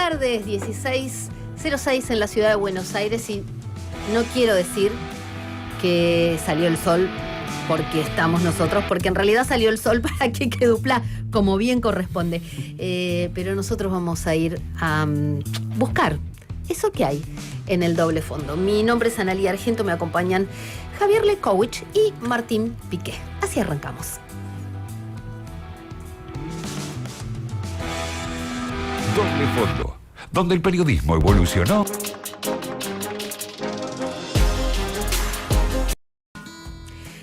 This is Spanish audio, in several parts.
tardes, 16:06 en la ciudad de Buenos Aires, y no quiero decir que salió el sol porque estamos nosotros, porque en realidad salió el sol para que Dupla, como bien corresponde. Pero nosotros vamos a ir a buscar eso que hay en el doble fondo. Mi nombre es Analía Argento, me acompañan Javier Lekowicz y Martín Piqué. Así arrancamos. Doble fondo, donde el periodismo evolucionó.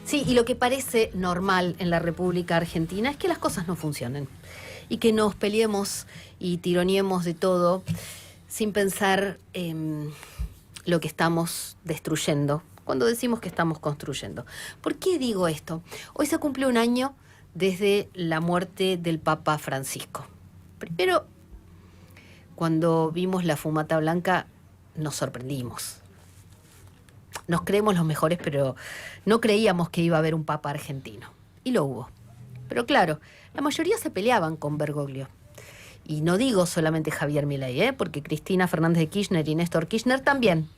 Sí, y lo que parece normal en la República Argentina es que las cosas no funcionen y que nos peleemos y tironiemos de todo sin pensar en lo que estamos destruyendo cuando decimos que estamos construyendo. ¿Por qué digo esto? Hoy se cumple un año desde la muerte del Papa Francisco. Primero, cuando vimos la fumata blanca, nos sorprendimos. Nos creemos los mejores, pero no creíamos que iba a haber un papa argentino. Y lo hubo. Pero claro, la mayoría se peleaban con Bergoglio. Y no digo solamente Javier Milei, porque Cristina Fernández de Kirchner y Néstor Kirchner también.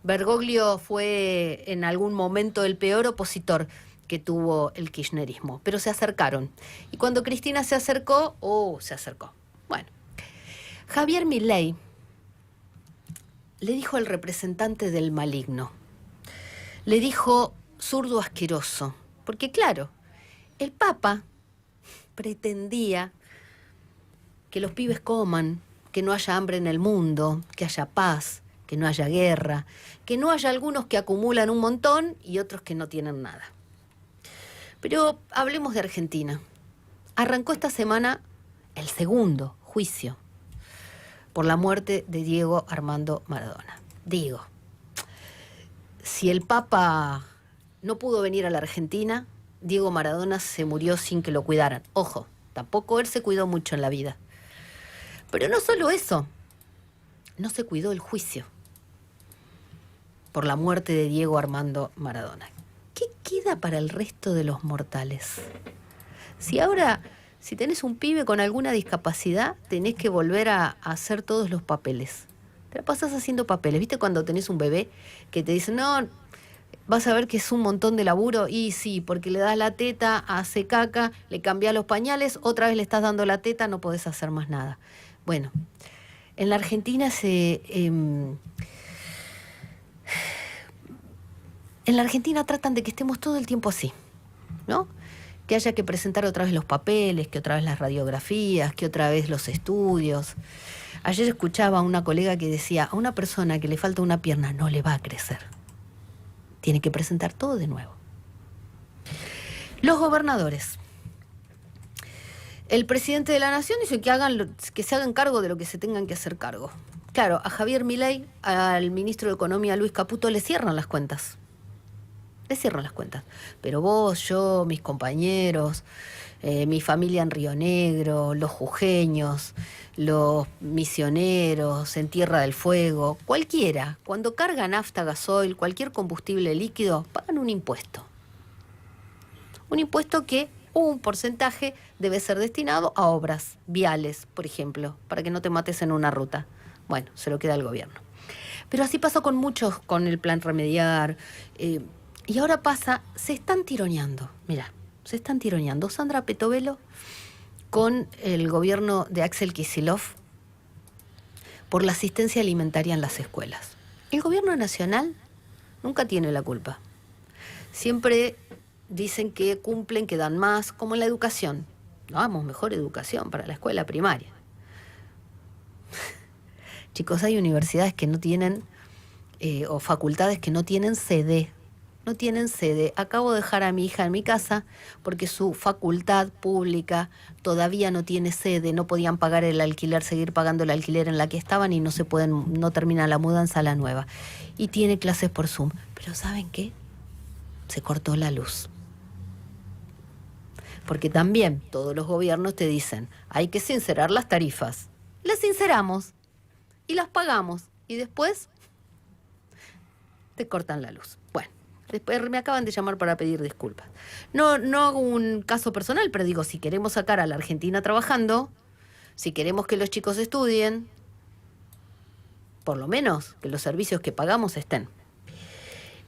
Bergoglio fue en algún momento el peor opositor que tuvo el kirchnerismo. Pero se acercaron. Y cuando Cristina se acercó, se acercó. Bueno, Javier Milei le dijo al representante del maligno, le dijo zurdo asqueroso, porque claro, el Papa pretendía que los pibes coman, que no haya hambre en el mundo, que haya paz, que no haya guerra, que no haya algunos que acumulan un montón y otros que no tienen nada. Pero hablemos de Argentina. Arrancó esta semana el segundo juicio por la muerte de Diego Armando Maradona. Digo, si el Papa no pudo venir a la Argentina, Diego Maradona se murió sin que lo cuidaran. Ojo, tampoco él se cuidó mucho en la vida. Pero no solo eso, no se cuidó el juicio por la muerte de Diego Armando Maradona. ¿Qué queda para el resto de los mortales? Si ahora, si tenés un pibe con alguna discapacidad, tenés que volver a hacer todos los papeles. Te la pasás haciendo papeles. ¿Viste cuando tenés un bebé que te dicen, no, vas a ver que es un montón de laburo? Y sí, porque le das la teta, hace caca, le cambias los pañales, otra vez le estás dando la teta, no podés hacer más nada. Bueno, en la Argentina en la Argentina tratan de que estemos todo el tiempo así, ¿no? Que haya que presentar otra vez los papeles, que otra vez las radiografías, que otra vez los estudios. Ayer escuchaba a una colega que decía, a una persona que le falta una pierna no le va a crecer. Tiene que presentar todo de nuevo. Los gobernadores. El presidente de la Nación dice que se hagan cargo de lo que se tengan que hacer cargo. Claro, a Javier Milei, al ministro de Economía Luis Caputo, le cierran las cuentas. Le cierran las cuentas. Pero vos, yo, mis compañeros, mi familia en Río Negro, los jujeños, los misioneros en Tierra del Fuego, cualquiera, cuando carga nafta, gasoil, cualquier combustible líquido, pagan un impuesto. Un impuesto que un porcentaje debe ser destinado a obras viales, por ejemplo, para que no te mates en una ruta. Bueno, se lo queda el gobierno. Pero así pasó con muchos, con el plan Remediar. Y ahora pasa, se están tironeando. Mirá, se están tironeando. Sandra Petovelo con el gobierno de Axel Kicillof por la asistencia alimentaria en las escuelas. El gobierno nacional nunca tiene la culpa. Siempre dicen que cumplen, que dan más, como en la educación. No damos mejor educación para la escuela primaria. Chicos, hay universidades que no tienen, o facultades que no tienen sede. No tienen sede. Acabo de dejar a mi hija en mi casa porque su facultad pública todavía no tiene sede. No podían pagar el alquiler, seguir pagando el alquiler en la que estaban y no termina la mudanza a la nueva. Y tiene clases por Zoom. Pero ¿saben qué? Se cortó la luz. Porque también todos los gobiernos te dicen, hay que sincerar las tarifas. Las sinceramos y las pagamos. Y después te cortan la luz. Bueno. Después me acaban de llamar para pedir disculpas. No hago un caso personal, pero digo, si queremos sacar a la Argentina trabajando, si queremos que los chicos estudien, por lo menos que los servicios que pagamos estén.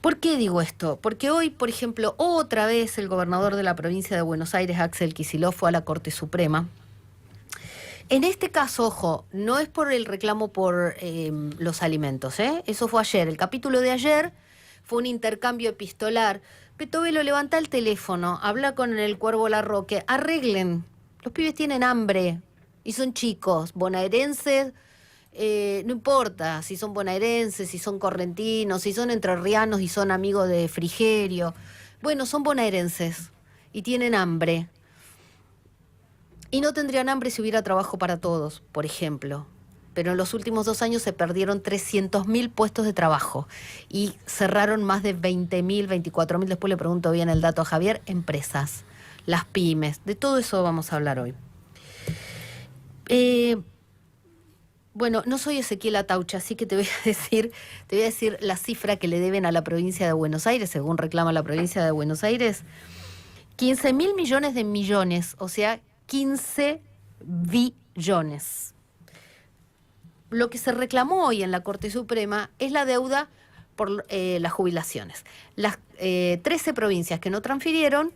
¿Por qué digo esto? Porque hoy, por ejemplo, otra vez el gobernador de la provincia de Buenos Aires, Axel Kicillof, fue a la Corte Suprema. En este caso, ojo, no es por el reclamo por los alimentos, ¿eh? Eso fue ayer. El capítulo de ayer fue un intercambio epistolar. Petovelo, levanta el teléfono, habla con el Cuervo Larroque, arreglen. Los pibes tienen hambre y son chicos, bonaerenses. No importa si son bonaerenses, si son correntinos, si son entrerrianos y son amigos de Frigerio. Bueno, son bonaerenses y tienen hambre. Y no tendrían hambre si hubiera trabajo para todos, por ejemplo. Pero en los últimos 2 años se perdieron 300.000 puestos de trabajo y cerraron más de 20.000, 24.000, después le pregunto bien el dato a Javier, empresas, las pymes. De todo eso vamos a hablar hoy. Bueno, no soy Ezequiel Ataucha, así que te voy a decir la cifra que le deben a la provincia de Buenos Aires, según reclama la provincia de Buenos Aires. 15.000 millones de millones, o sea, 15 billones. Lo que se reclamó hoy en la Corte Suprema es la deuda por las jubilaciones. Las 13 provincias que no transfirieron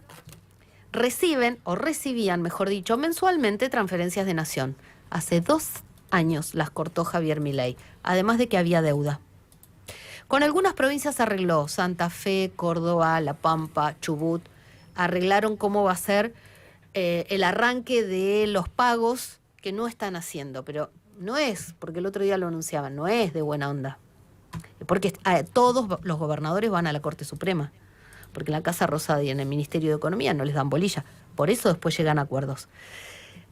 reciben, o recibían, mejor dicho, mensualmente transferencias de Nación. Hace 2 años las cortó Javier Milei, además de que había deuda. Con algunas provincias se arregló, Santa Fe, Córdoba, La Pampa, Chubut, arreglaron cómo va a ser el arranque de los pagos que no están haciendo, pero no es, porque el otro día lo anunciaban, no es de buena onda, porque todos los gobernadores van a la Corte Suprema, porque en la Casa Rosada y en el Ministerio de Economía no les dan bolilla, por eso después llegan a acuerdos.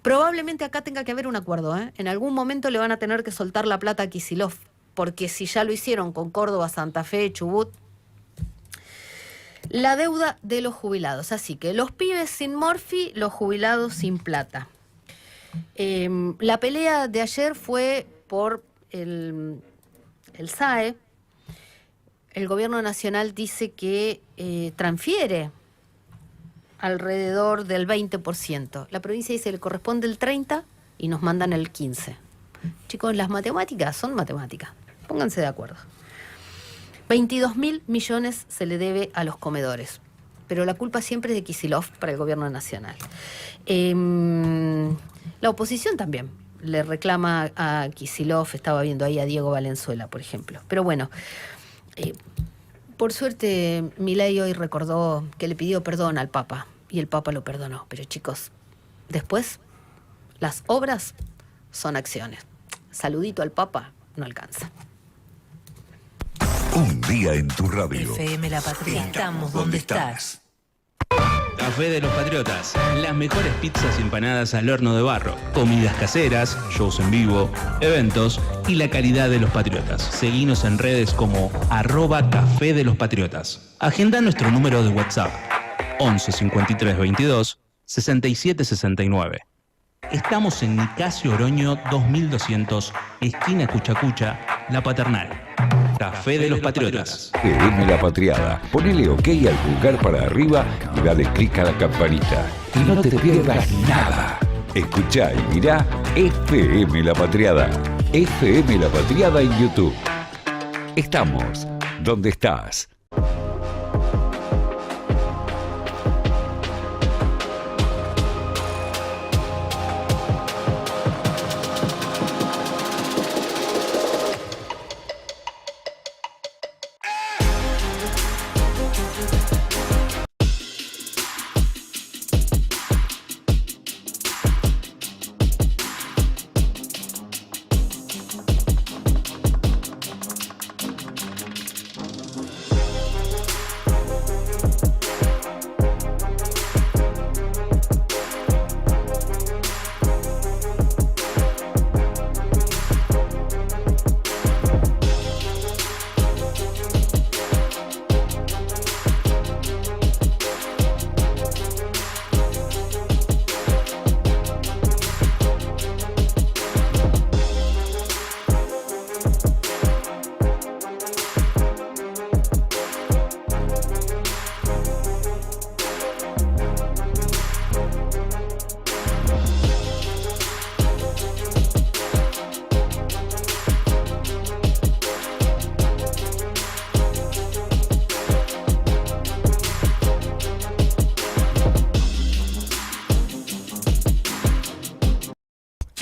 Probablemente acá tenga que haber un acuerdo, ¿eh? En algún momento le van a tener que soltar la plata a Kicillof, porque si ya lo hicieron con Córdoba, Santa Fe, Chubut. La deuda de los jubilados, así que los pibes sin morfi, los jubilados sin plata. La pelea de ayer fue por el SAE. El gobierno nacional dice que transfiere alrededor del 20%. La provincia dice que le corresponde el 30% y nos mandan el 15%. Chicos, las matemáticas son matemáticas. Pónganse de acuerdo. 22.000 millones se le debe a los comedores. Pero la culpa siempre es de Kicillof para el gobierno nacional. La oposición también le reclama a Kicillof. Estaba viendo ahí a Diego Valenzuela, por ejemplo. Pero bueno, por suerte Milei hoy recordó que le pidió perdón al Papa y el Papa lo perdonó. Pero chicos, después las obras son acciones. Saludito al Papa no alcanza. Un día en tu radio. FM La Patria. Estamos donde estás. Café de los Patriotas. Las mejores pizzas y empanadas al horno de barro. Comidas caseras, shows en vivo, eventos y la calidad de los patriotas. Seguinos en redes como @Café de los Patriotas. Agenda nuestro número de WhatsApp 11 53 22 67 69. Estamos en Nicasio Oroño 2200, esquina Cuchacucha, La Paternal. Café de los Patriotas. FM La Patriada. Ponele OK al pulgar para arriba y dale clic a la campanita. Y no te pierdas nada. Escuchá y mirá FM La Patriada. FM La Patriada en YouTube. Estamos donde estás.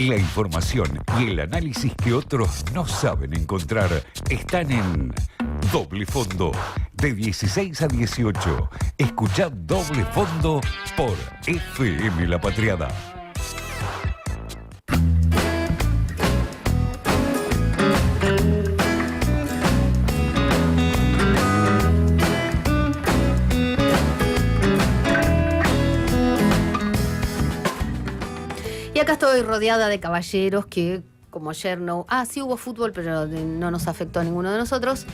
La información y el análisis que otros no saben encontrar están en Doble Fondo, de 16 a 18. Escuchá Doble Fondo por FM La Patriada. Y acá estoy rodeada de caballeros que, como ayer no... sí hubo fútbol, pero no nos afectó a ninguno de nosotros.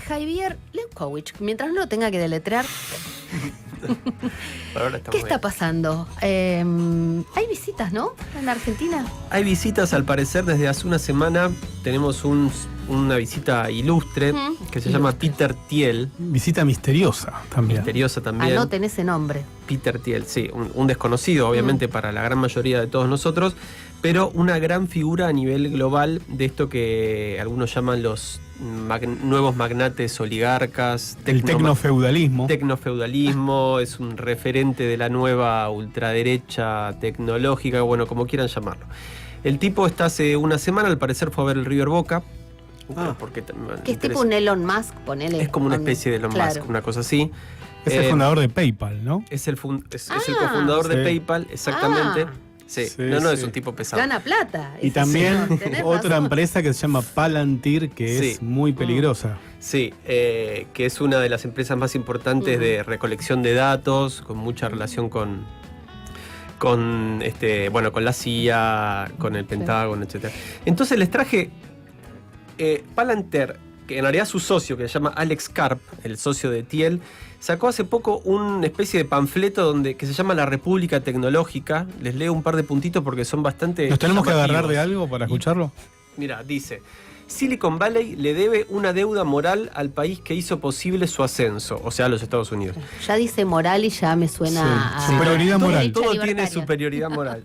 Javier Lewkowicz, mientras no lo tenga que deletrear... ¿Qué está pasando? Hay visitas, ¿no? En Argentina. Hay visitas, al parecer, desde hace una semana. Tenemos una visita ilustre que se llama Peter Thiel. Visita misteriosa también. Misteriosa también. Anoten ese nombre. Peter Thiel, sí. Un desconocido, obviamente, para la gran mayoría de todos nosotros, pero una gran figura a nivel global de esto que algunos llaman los nuevos magnates oligarcas. El tecnofeudalismo. Tecnofeudalismo, es un referente de la nueva ultraderecha tecnológica, bueno, como quieran llamarlo. El tipo está hace una semana, al parecer fue a ver el River Boca. Porque que es tipo un Elon Musk, ponele. Es como una especie de Elon Musk, una cosa así. Es el fundador de PayPal, ¿no? Es el cofundador de PayPal, exactamente. Sí. Es un tipo pesado. Gana plata. Y también otra empresa que se llama Palantir, que es muy peligrosa. Sí, que es una de las empresas más importantes de recolección de datos, con mucha relación con la CIA, con el Pentágono, etc. Entonces les traje Palantir, que en realidad su socio, que se llama Alex Karp, el socio de Thiel, sacó hace poco una especie de panfleto que se llama La República Tecnológica. Les leo un par de puntitos porque son bastante... ¿Nos tenemos que agarrar de algo para escucharlo? Mira, dice: Silicon Valley le debe una deuda moral al país que hizo posible su ascenso, o sea, a los Estados Unidos. Ya dice moral y ya me suena a... Superioridad moral. Todo tiene superioridad moral,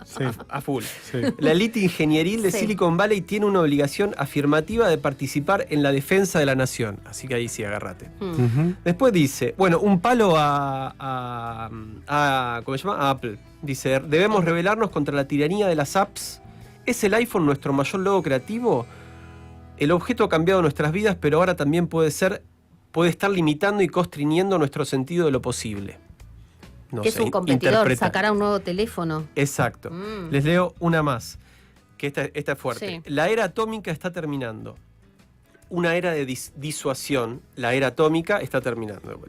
a full. Sí. La élite ingenieril de Silicon Valley tiene una obligación afirmativa de participar en la defensa de la nación. Así que ahí sí, agárrate. Después dice, un palo ¿cómo se llama? A Apple. Dice: debemos rebelarnos contra la tiranía de las apps. ¿Es el iPhone nuestro mayor logro creativo? El objeto ha cambiado nuestras vidas, pero ahora también puede estar limitando y constriñendo nuestro sentido de lo posible. Que es un competidor, sacará un nuevo teléfono. Exacto. Les leo una más, que esta es fuerte. Sí. La era atómica está terminando. Una era de disuasión, la era atómica, está terminando.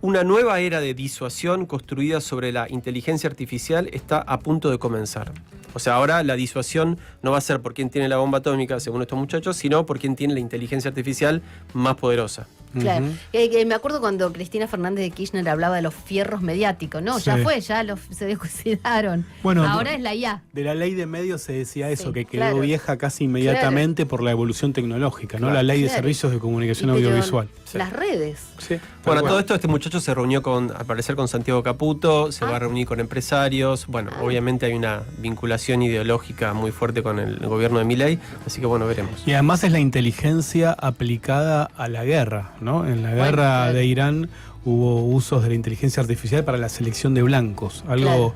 Una nueva era de disuasión construida sobre la inteligencia artificial está a punto de comenzar. O sea, ahora la disuasión no va a ser por quién tiene la bomba atómica, según estos muchachos, sino por quién tiene la inteligencia artificial más poderosa. Claro. Me acuerdo cuando Cristina Fernández de Kirchner hablaba de los fierros mediáticos. No, ya se descuidaron. Bueno, ahora es la IA. De la ley de medios se decía eso, que quedó vieja casi inmediatamente por la evolución tecnológica, ¿no? La ley de servicios de comunicación audiovisual. Las redes. Sí. Bueno, todo esto, este muchacho se reunió al parecer con Santiago Caputo, se va a reunir con empresarios. Obviamente hay una vinculación ideológica muy fuerte con el gobierno de Milei, así que veremos. Y además es la inteligencia aplicada a la guerra, ¿no? En la guerra de Irán hubo usos de la inteligencia artificial para la selección de blancos, algo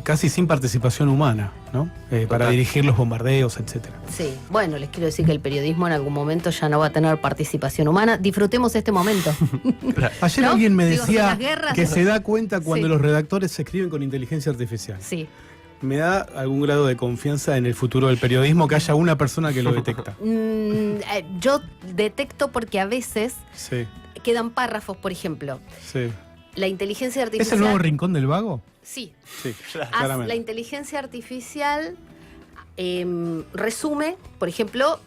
casi sin participación humana, ¿no? Para dirigir los bombardeos, etcétera. Sí, les quiero decir que el periodismo en algún momento ya no va a tener participación humana. Disfrutemos este momento. Ayer alguien me decía que se da cuenta cuando los redactores se escriben con inteligencia artificial. Sí. Me da algún grado de confianza en el futuro del periodismo que haya una persona que lo detecta. Yo detecto porque a veces quedan párrafos, por ejemplo. Sí. La inteligencia artificial... ¿Es el nuevo Rincón del Vago? Sí. Claramente. La inteligencia artificial resume, por ejemplo,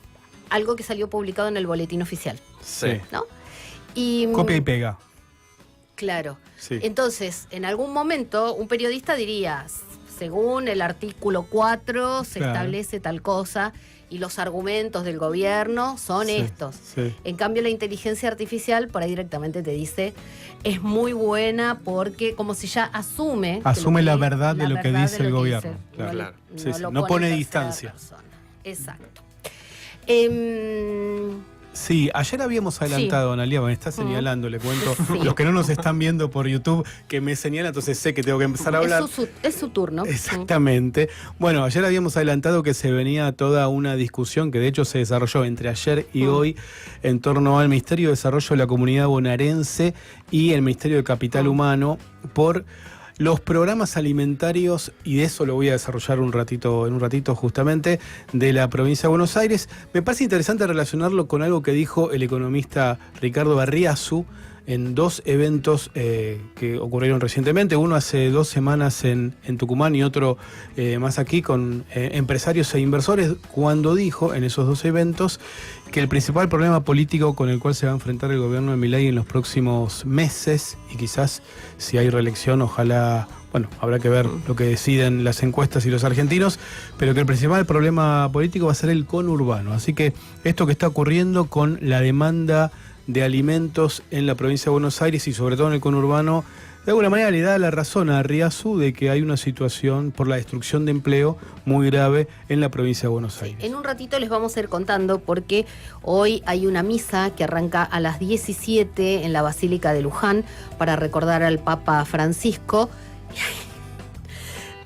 algo que salió publicado en el boletín oficial. Sí. ¿No? Y, copia y pega. Claro. Sí. Entonces, en algún momento, un periodista diría, según el artículo 4, se establece tal cosa, y los argumentos del gobierno son estos. Sí. En cambio, la inteligencia artificial, por ahí directamente te dice, es muy buena porque como si ya asume la verdad de lo que dice el gobierno. Claro. No pone distancia. Exacto. Sí, ayer habíamos adelantado, Analia, me está señalando, le cuento, Sí. los que no nos están viendo por YouTube, que me señala, entonces sé que tengo que empezar a hablar. Es su turno. Exactamente. Bueno, ayer habíamos adelantado que se venía toda una discusión que de hecho se desarrolló entre ayer y hoy en torno al Ministerio de Desarrollo de la Comunidad Bonaerense y el Ministerio de Capital Humano por los programas alimentarios, y de eso lo voy a desarrollar en un ratito justamente, de la provincia de Buenos Aires. Me parece interesante relacionarlo con algo que dijo el economista Ricardo Barriasu en dos eventos que ocurrieron recientemente, uno hace 2 semanas en Tucumán y otro más aquí con empresarios e inversores, cuando dijo en esos 2 eventos que el principal problema político con el cual se va a enfrentar el gobierno de Milei en los próximos meses, y quizás si hay reelección, ojalá, bueno, habrá que ver lo que deciden las encuestas y los argentinos, pero que el principal problema político va a ser el conurbano. Así que esto que está ocurriendo con la demanda de alimentos en la provincia de Buenos Aires y sobre todo en el conurbano, de alguna manera le da la razón a Riasu de que hay una situación por la destrucción de empleo muy grave en la provincia de Buenos Aires. En un ratito les vamos a ir contando porque hoy hay una misa que arranca a las 17 en la Basílica de Luján para recordar al Papa Francisco.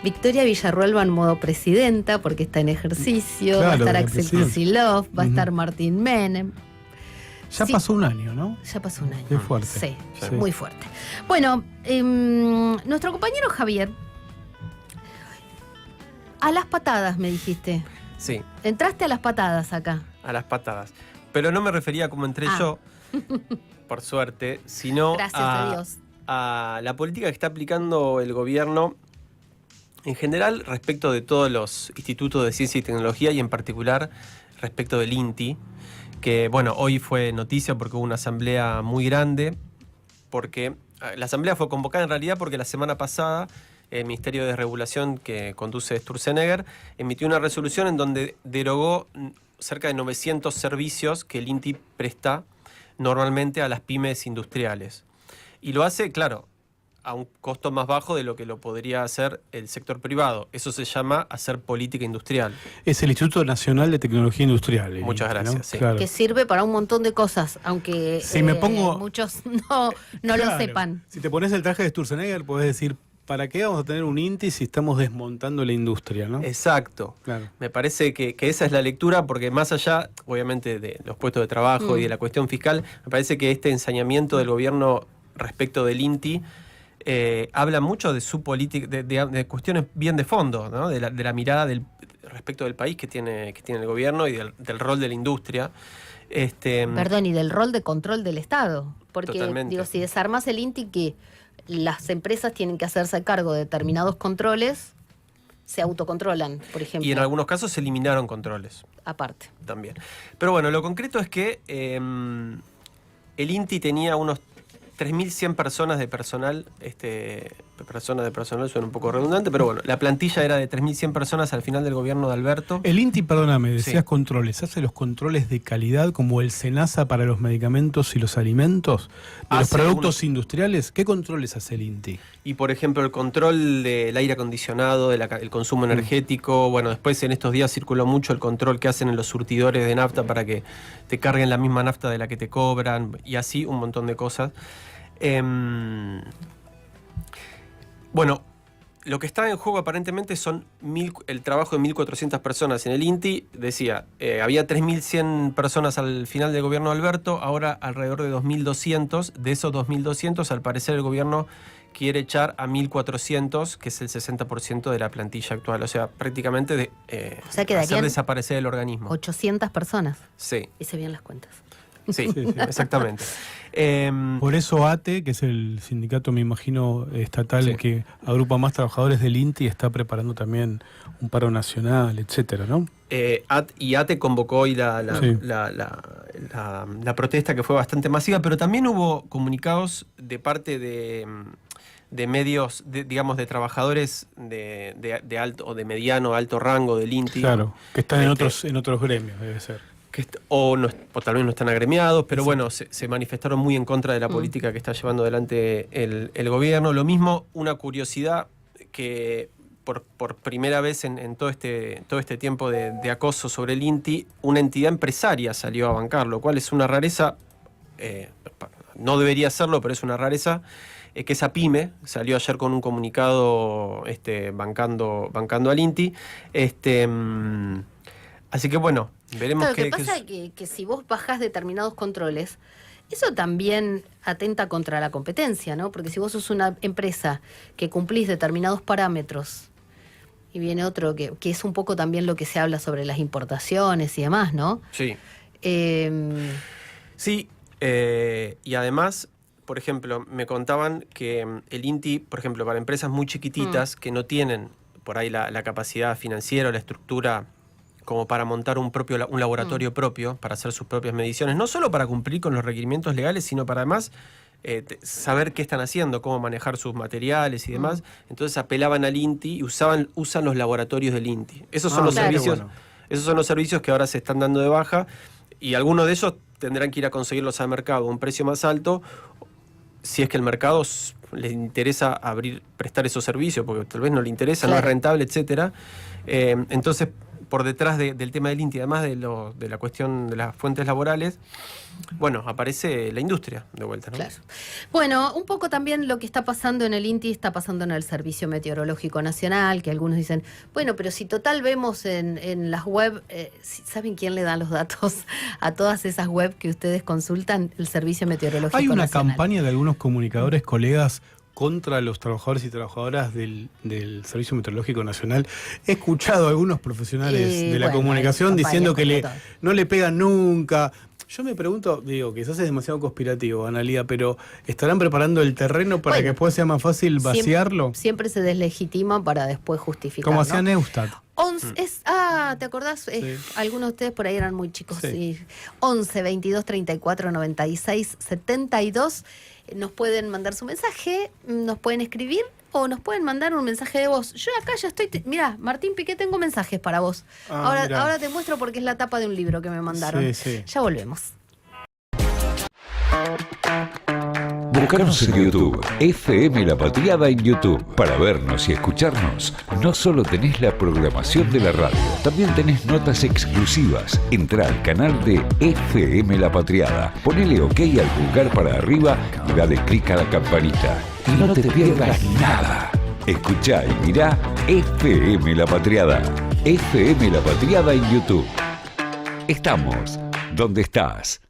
Victoria Villarruel va en modo presidenta porque está en ejercicio, Claro, va a estar la Axel presidenta. Kicillof, va a estar Martín Menem. Ya Sí. pasó un año, ¿no? Ya pasó un año. Qué fuerte. Sí, Sí. muy fuerte. Bueno, nuestro compañero Javier, a las patadas me dijiste. Sí, Entraste a las patadas acá. a las patadas. Pero no me refería como entré yo, por suerte, sino Gracias a Dios. a la política que está aplicando el gobierno en general respecto de todos los institutos de ciencia y tecnología y en particular respecto del INTI, que bueno, hoy fue noticia porque hubo una asamblea muy grande, porque la asamblea fue convocada en realidad porque la semana pasada el Ministerio de Desregulación que conduce Sturzenegger emitió una resolución en donde derogó cerca de 900 servicios que el INTI presta normalmente a las pymes industriales. Y lo hace, claro, a un costo más bajo de lo que lo podría hacer el sector privado. Eso se llama hacer política industrial. Es el Instituto Nacional de Tecnología Industrial. Muchas ¿no? gracias, sí. Claro. Que sirve para un montón de cosas, aunque Si me pongo- muchos no lo Claro. sepan. Si te pones el traje de Sturzenegger, podés decir, ¿para qué vamos a tener un INTI si estamos desmontando la industria, no? Exacto. Claro. Me parece que esa es la lectura, porque más allá, obviamente, de los puestos de trabajo y de la cuestión fiscal, me parece que este ensañamiento del gobierno respecto del INTI habla mucho de su política, de cuestiones bien de fondo, ¿no? de la mirada respecto del país que tiene el gobierno y del rol de la industria. Perdón, y del rol de control del Estado. Porque, Totalmente. digo, si desarmas el INTI, que las empresas tienen que hacerse cargo de determinados controles, se autocontrolan, por ejemplo. Y en algunos casos se eliminaron controles Aparte. también. Pero bueno, lo concreto es que el INTI tenía unos 3.100 personas de personal, personas de personal suena un poco redundante, pero bueno, la plantilla era de 3.100 personas al final del gobierno de Alberto. El INTI, perdóname, decías Sí. controles. ¿Hace los controles de calidad como el SENASA para los medicamentos y los alimentos? ¿De los Hace productos industriales? ¿Qué controles hace el INTI? Y por ejemplo, el control del aire acondicionado, el consumo energético. Bueno, después en estos días circuló mucho el control que hacen en los surtidores de nafta para que te carguen la misma nafta de la que te cobran, y así un montón de cosas. Bueno, lo que está en juego aparentemente son el trabajo de 1.400 personas. En el INTI, decía, había 3.100 personas al final del gobierno de Alberto, ahora alrededor de 2.200. De esos 2.200, al parecer el gobierno quiere echar a 1.400, que es el 60% de la plantilla actual. O sea, prácticamente O sea, hacer quedarían desaparecer el organismo. 800 personas. Sí, Hice bien las cuentas. sí, Sí, sí. exactamente. Por eso ATE, que es el sindicato, me imagino, estatal Sí. que agrupa más trabajadores del INTI, está preparando también un paro nacional, etcétera, ¿no? ATE convocó hoy la Sí. protesta, que fue bastante masiva, pero también hubo comunicados de parte de medios, digamos, de trabajadores de alto o de mediano alto rango del INTI. Claro, que están en Este, otros gremios, debe ser. O tal vez no están agremiados, pero bueno, se manifestaron muy en contra de la política que está llevando adelante el gobierno. Lo mismo, una curiosidad que por primera vez en todo este tiempo de acoso sobre el INTI, una entidad empresaria salió a bancar, lo cual es una rareza, no debería serlo, pero es una rareza, que esa pyme salió ayer con un comunicado bancando al INTI. Así que bueno, veremos Lo que pasa es que si vos bajás determinados controles, eso también atenta contra la competencia, ¿no? Porque si vos sos una empresa que cumplís determinados parámetros y viene otro que es un poco también lo que se habla sobre las importaciones y demás, ¿no? Sí. Sí, y además, por ejemplo, me contaban que el INTI, por ejemplo, para empresas muy chiquititas que no tienen por ahí la capacidad financiera o la estructura como para montar un laboratorio propio, para hacer sus propias mediciones, no solo para cumplir con los requerimientos legales, sino para además saber qué están haciendo, cómo manejar sus materiales y demás. Entonces apelaban al INTI y usan los laboratorios del INTI. Esos son los servicios, esos son los servicios que ahora se están dando de baja, y algunos de ellos tendrán que ir a conseguirlos al mercado a un precio más alto, si es que el mercado les interesa prestar esos servicios, porque tal vez no le interesa, no es rentable, etcétera. Entonces, por detrás del tema del INTI, además de la cuestión de las fuentes laborales, bueno, aparece la industria de vuelta, ¿no? Claro. Bueno, un poco también lo que está pasando en el INTI está pasando en el Servicio Meteorológico Nacional, que algunos dicen, bueno, pero si total vemos en las web, ¿saben quién le da los datos a todas esas web que ustedes consultan? El Servicio Meteorológico Nacional. Hay una campaña de algunos comunicadores, colegas, contra los trabajadores y trabajadoras del Servicio Meteorológico Nacional. He escuchado a algunos profesionales de la comunicación diciendo que no le pegan nunca. Yo me pregunto, quizás es demasiado conspirativo, Analía, pero ¿estarán preparando el terreno para que después sea más fácil vaciarlo? Siempre se deslegitima para después justificar, como ¿no? hacía Neustadt. ¿te acordás? Sí. Algunos de ustedes por ahí eran muy chicos. Sí. 11 22 34 96 72. Nos pueden mandar su mensaje, nos pueden escribir o nos pueden mandar un mensaje de voz. Yo acá ya estoy... Mirá, Martín Piqué, tengo mensajes para vos. Ahora te muestro porque es la tapa de un libro que me mandaron. Sí. Ya volvemos. Buscanos en YouTube, FM La Patriada en YouTube. Para vernos y escucharnos, no solo tenés la programación de la radio, también tenés notas exclusivas. Entrá al canal de FM La Patriada, ponele OK al pulgar para arriba y dale clic a la campanita. Y no te pierdas nada. Escuchá y mirá FM La Patriada. FM La Patriada en YouTube. Estamos donde estás.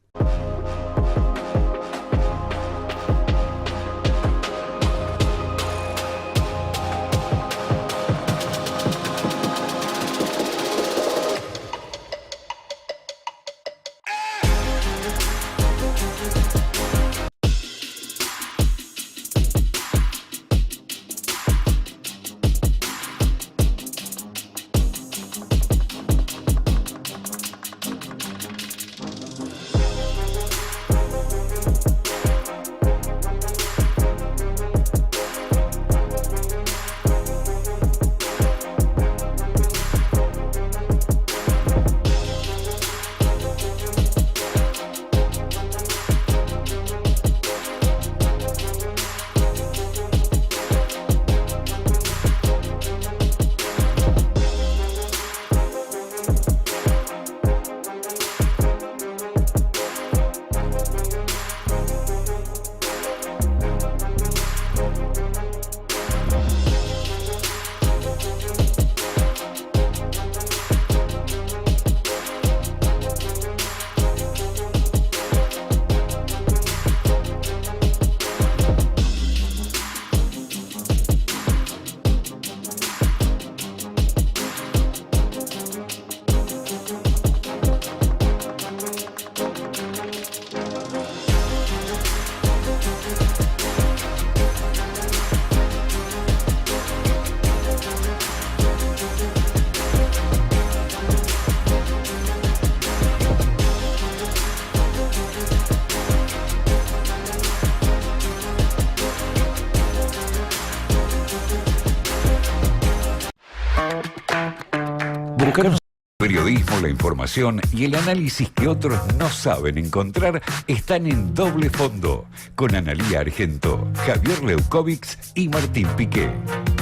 Buscanos periodismo, la información y el análisis que otros no saben encontrar están en Doble Fondo, con Analía Argento, Javier Leukovics y Martín Piqué.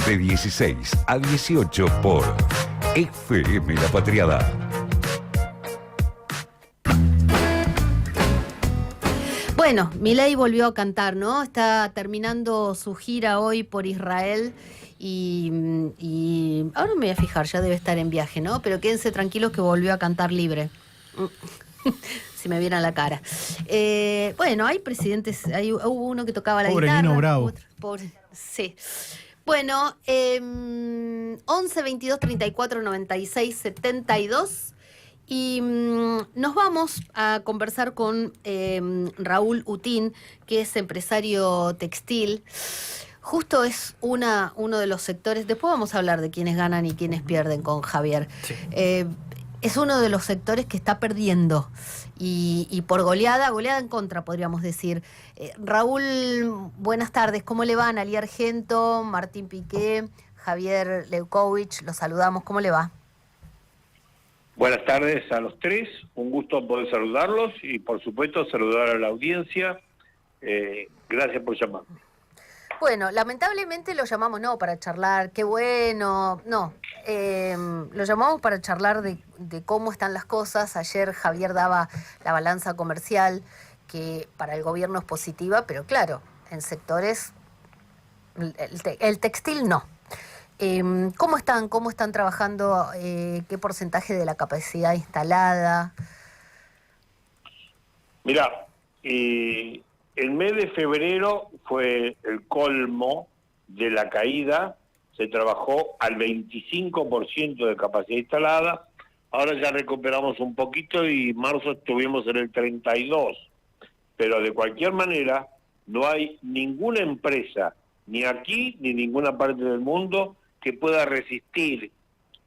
de 16 a 18 por FM La Patriada. Bueno, Milei volvió a cantar, ¿no? Está terminando su gira hoy por Israel y ahora me voy a fijar, ya debe estar en viaje, ¿no? Pero quédense tranquilos que volvió a cantar libre. Si me vieran la cara. Bueno, hay presidentes, hubo uno que tocaba la Pobre guitarra. Nino Bravo. Otro, pobre, sí. Bueno, 11 22 34 96 72 y nos vamos a conversar con Raúl Utín, que es empresario textil. Justo es uno de los sectores, después vamos a hablar de quiénes ganan y quiénes pierden con Javier. Sí. Es uno de los sectores que está perdiendo y por goleada en contra, podríamos decir. Raúl, buenas tardes. ¿Cómo le va? Analía Argento, Martín Piqué, Javier Leukovich, los saludamos. ¿Cómo le va? Buenas tardes a los tres. Un gusto poder saludarlos y, por supuesto, saludar a la audiencia. Gracias por llamarme. Bueno, lamentablemente lo llamamos no para charlar, qué bueno, no. Lo llamamos para charlar de cómo están las cosas. Ayer Javier daba la balanza comercial, que para el gobierno es positiva, pero claro, en sectores, el textil no. ¿Cómo están trabajando? ¿Qué porcentaje de la capacidad instalada? Mirá, el mes de febrero fue el colmo de la caída. Se trabajó al 25% de capacidad instalada. Ahora ya recuperamos un poquito y en marzo estuvimos en el 32%. Pero de cualquier manera, no hay ninguna empresa, ni aquí ni en ninguna parte del mundo, que pueda resistir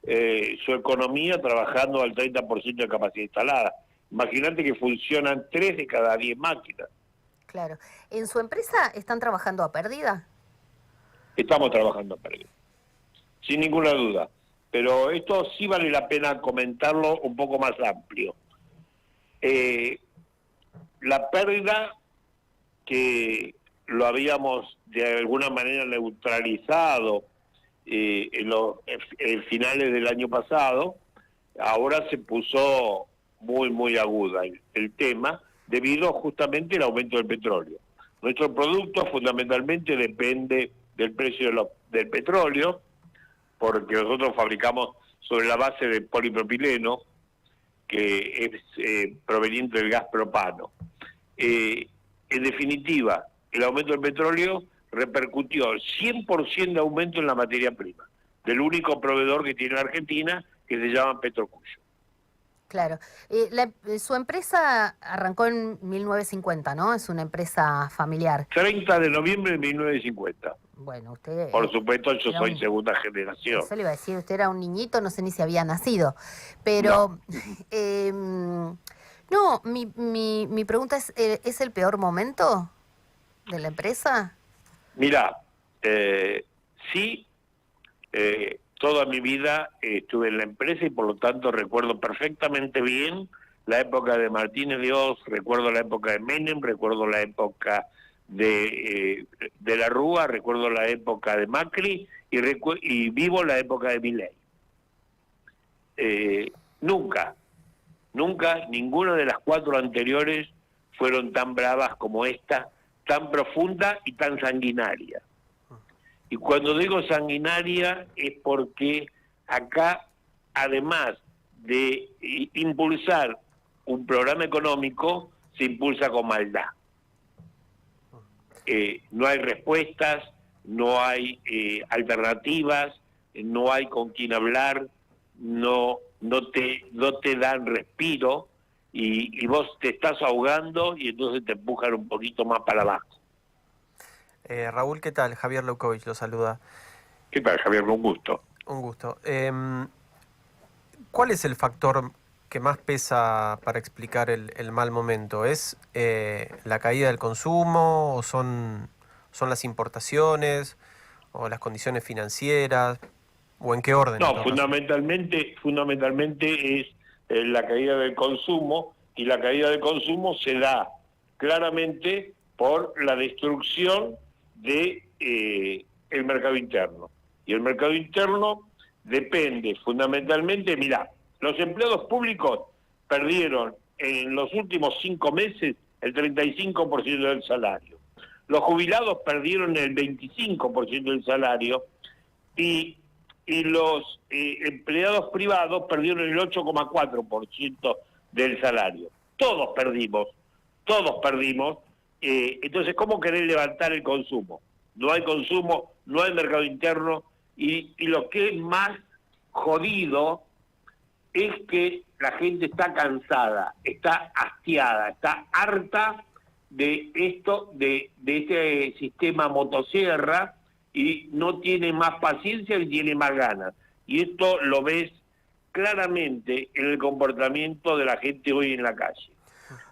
su economía trabajando al 30% de capacidad instalada. Imagínate que funcionan 3 de cada 10 máquinas. Claro. ¿En su empresa están trabajando a pérdida? Estamos trabajando a pérdida, sin ninguna duda. Pero esto sí vale la pena comentarlo un poco más amplio. La pérdida, que lo habíamos de alguna manera neutralizado en finales del año pasado, ahora se puso muy aguda el tema, debido justamente al aumento del petróleo. Nuestro producto fundamentalmente depende del precio del petróleo, porque nosotros fabricamos sobre la base de polipropileno, que es proveniente del gas propano. En definitiva, el aumento del petróleo repercutió 100% de aumento en la materia prima, del único proveedor que tiene la Argentina, que se llama Petrocuyo. Claro. Su empresa arrancó en 1950, ¿no? Es una empresa familiar. 30 de noviembre de 1950. Bueno, usted... Por supuesto, yo soy segunda generación. Eso le iba a decir, usted era un niñito, no sé ni si había nacido. Pero, no, mi pregunta ¿es el peor momento de la empresa? Mirá, sí, toda mi vida estuve en la empresa y por lo tanto recuerdo perfectamente bien la época de Martínez de Oz, recuerdo la época de Menem, recuerdo la época de la Rúa, recuerdo la época de Macri y vivo la época de Milei. Nunca, ninguna de las 4 anteriores fueron tan bravas como esta, tan profunda y tan sanguinaria. Y cuando digo sanguinaria es porque acá, además de impulsar un programa económico, se impulsa con maldad. No hay respuestas, no hay alternativas, no hay con quién hablar, no te dan respiro y vos te estás ahogando y entonces te empujan un poquito más para abajo. Raúl, ¿qué tal? Javier Leukovich lo saluda. ¿Qué tal, Javier? Un gusto. Un gusto. ¿Cuál es el factor que más pesa para explicar el mal momento? ¿Es la caída del consumo o son las importaciones o las condiciones financieras? ¿O en qué orden? No, fundamentalmente es la caída del consumo, y la caída del consumo se da claramente por la destrucción de el mercado interno. Y el mercado interno depende fundamentalmente, mirá, los empleados públicos perdieron en los últimos 5 meses el 35% del salario. Los jubilados perdieron el 25% del salario y los empleados privados perdieron el 8,4% del salario. Todos perdimos. Entonces, ¿cómo querer levantar el consumo? No hay consumo, no hay mercado interno y lo que es más jodido es que la gente está cansada, está hastiada, está harta de esto, de este sistema motosierra y no tiene más paciencia ni tiene más ganas. Y esto lo ves claramente en el comportamiento de la gente hoy en la calle.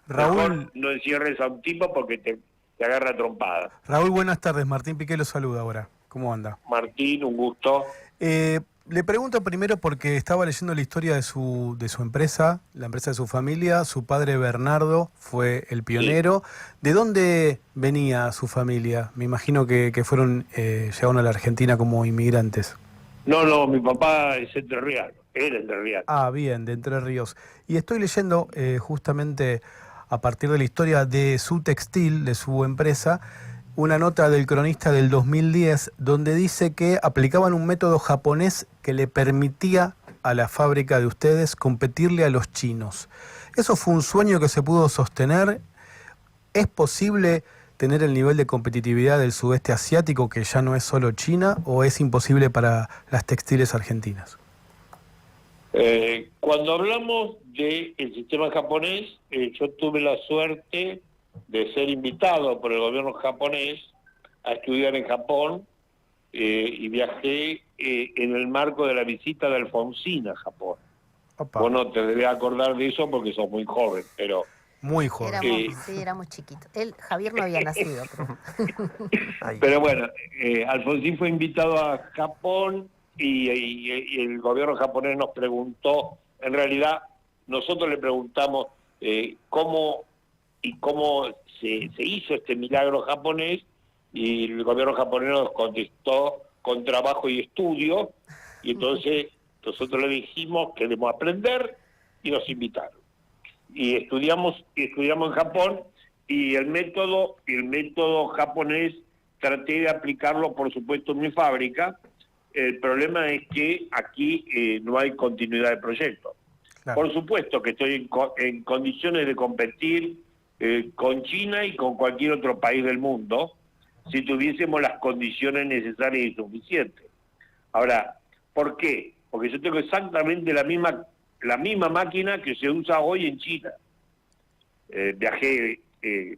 Raúl, mejor no encierres a un tipo porque te agarra trompada. Raúl, buenas tardes. Martín Piqué lo saluda ahora. ¿Cómo anda? Martín, un gusto. Le pregunto primero porque estaba leyendo la historia de su empresa, la empresa de su familia. Su padre Bernardo fue el pionero. Sí. ¿De dónde venía su familia? Me imagino que llegaron a la Argentina como inmigrantes. No, mi papá es entrerriano, era entrerriano. Ah, bien, de Entre Ríos. Y estoy leyendo justamente a partir de la historia de su textil, de su empresa, una nota del cronista del 2010 donde dice que aplicaban un método japonés que le permitía a la fábrica de ustedes competirle a los chinos. ¿Eso fue un sueño que se pudo sostener? ¿Es posible tener el nivel de competitividad del sudeste asiático, que ya no es solo China, o es imposible para las textiles argentinas? Cuando hablamos del sistema japonés, yo tuve la suerte de ser invitado por el gobierno japonés a estudiar en Japón y viajé en el marco de la visita de Alfonsín a Japón. Opa. Vos no te debes acordar de eso porque sos muy joven, pero... Muy joven. Éramos chiquitos. Javier no había nacido. Pero bueno, Alfonsín fue invitado a Japón y el gobierno japonés nos preguntó, en realidad nosotros le preguntamos cómo se hizo este milagro japonés y el gobierno japonés nos contestó con trabajo y estudio y entonces nosotros le dijimos queremos aprender y nos invitaron. Y estudiamos en Japón y el método japonés traté de aplicarlo por supuesto en mi fábrica. El problema es que aquí no hay continuidad de proyecto. Claro. Por supuesto que estoy en condiciones de competir con China y con cualquier otro país del mundo si tuviésemos las condiciones necesarias y suficientes. Ahora, ¿por qué? Porque yo tengo exactamente la misma máquina que se usa hoy en China. Viajé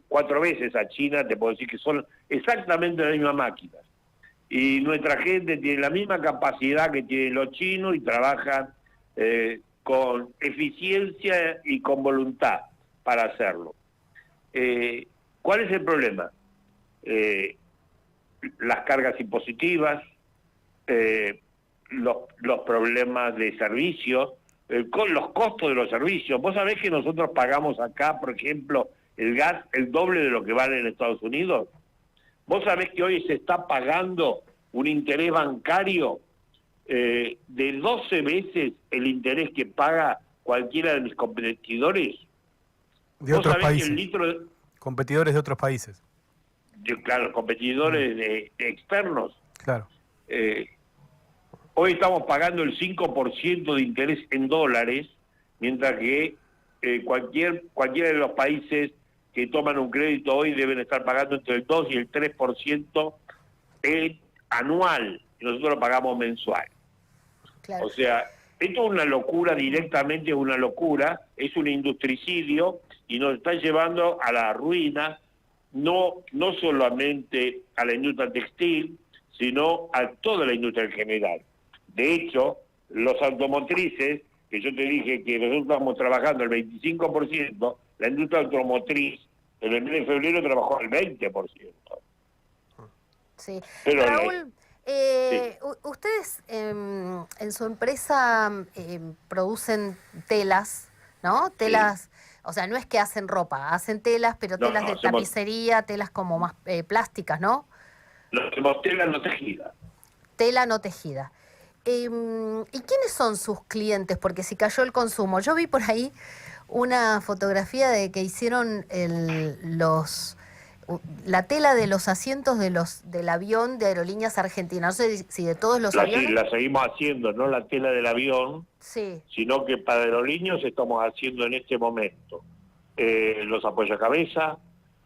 4 veces a China, te puedo decir que son exactamente las mismas máquinas. Y nuestra gente tiene la misma capacidad que tienen los chinos y trabajan con eficiencia y con voluntad para hacerlo. ¿Cuál es el problema? Las cargas impositivas, los problemas de servicios, los costos de los servicios. Vos sabés que nosotros pagamos acá, por ejemplo, el gas el doble de lo que vale en Estados Unidos. Vos sabés que hoy se está pagando un interés bancario de 12 veces el interés que paga cualquiera de mis competidores. De otros países. Competidores de otros países. Claro, competidores de externos. Claro. Hoy estamos pagando el 5% de interés en dólares, mientras que cualquiera de los países que toman un crédito hoy deben estar pagando entre el 2 y el 3% anual, y nosotros lo pagamos mensual. Claro. O sea, esto es una locura, directamente es una locura, es un industricidio y nos está llevando a la ruina, no solamente a la industria textil, sino a toda la industria en general. De hecho, los automotrices, que yo te dije que nosotros estamos trabajando el 25%, la industria automotriz en el mes de febrero trabajó el 20%. Sí. Pero Raúl, sí. Ustedes en su empresa producen telas, ¿no? Telas, sí. O sea, no es que hacen ropa, hacen telas, pero telas de tapicería, telas como más plásticas, ¿no? No hacemos telas no tejidas. tela no tejida. ¿Y quiénes son sus clientes? Porque si cayó el consumo. Yo vi por ahí una fotografía de que hicieron la tela de los asientos del avión de Aerolíneas Argentinas. No sé si de todos los aviones. La seguimos haciendo, no la tela del avión, Sí. sino que para Aerolíneas estamos haciendo en este momento los apoyacabezas,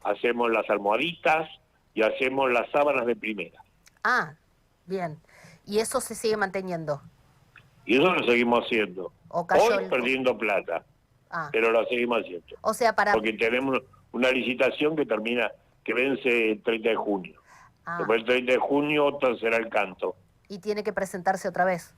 hacemos las almohaditas y hacemos las sábanas de primera. Ah, bien. Y eso se sigue manteniendo. Y eso lo seguimos haciendo. ¿O cayó Hoy perdiendo plata, Ah. pero lo seguimos haciendo. O sea, Porque tenemos una licitación que vence el 30 de junio. Ah. Después del 30 de junio otra será el canto. Y tiene que presentarse otra vez.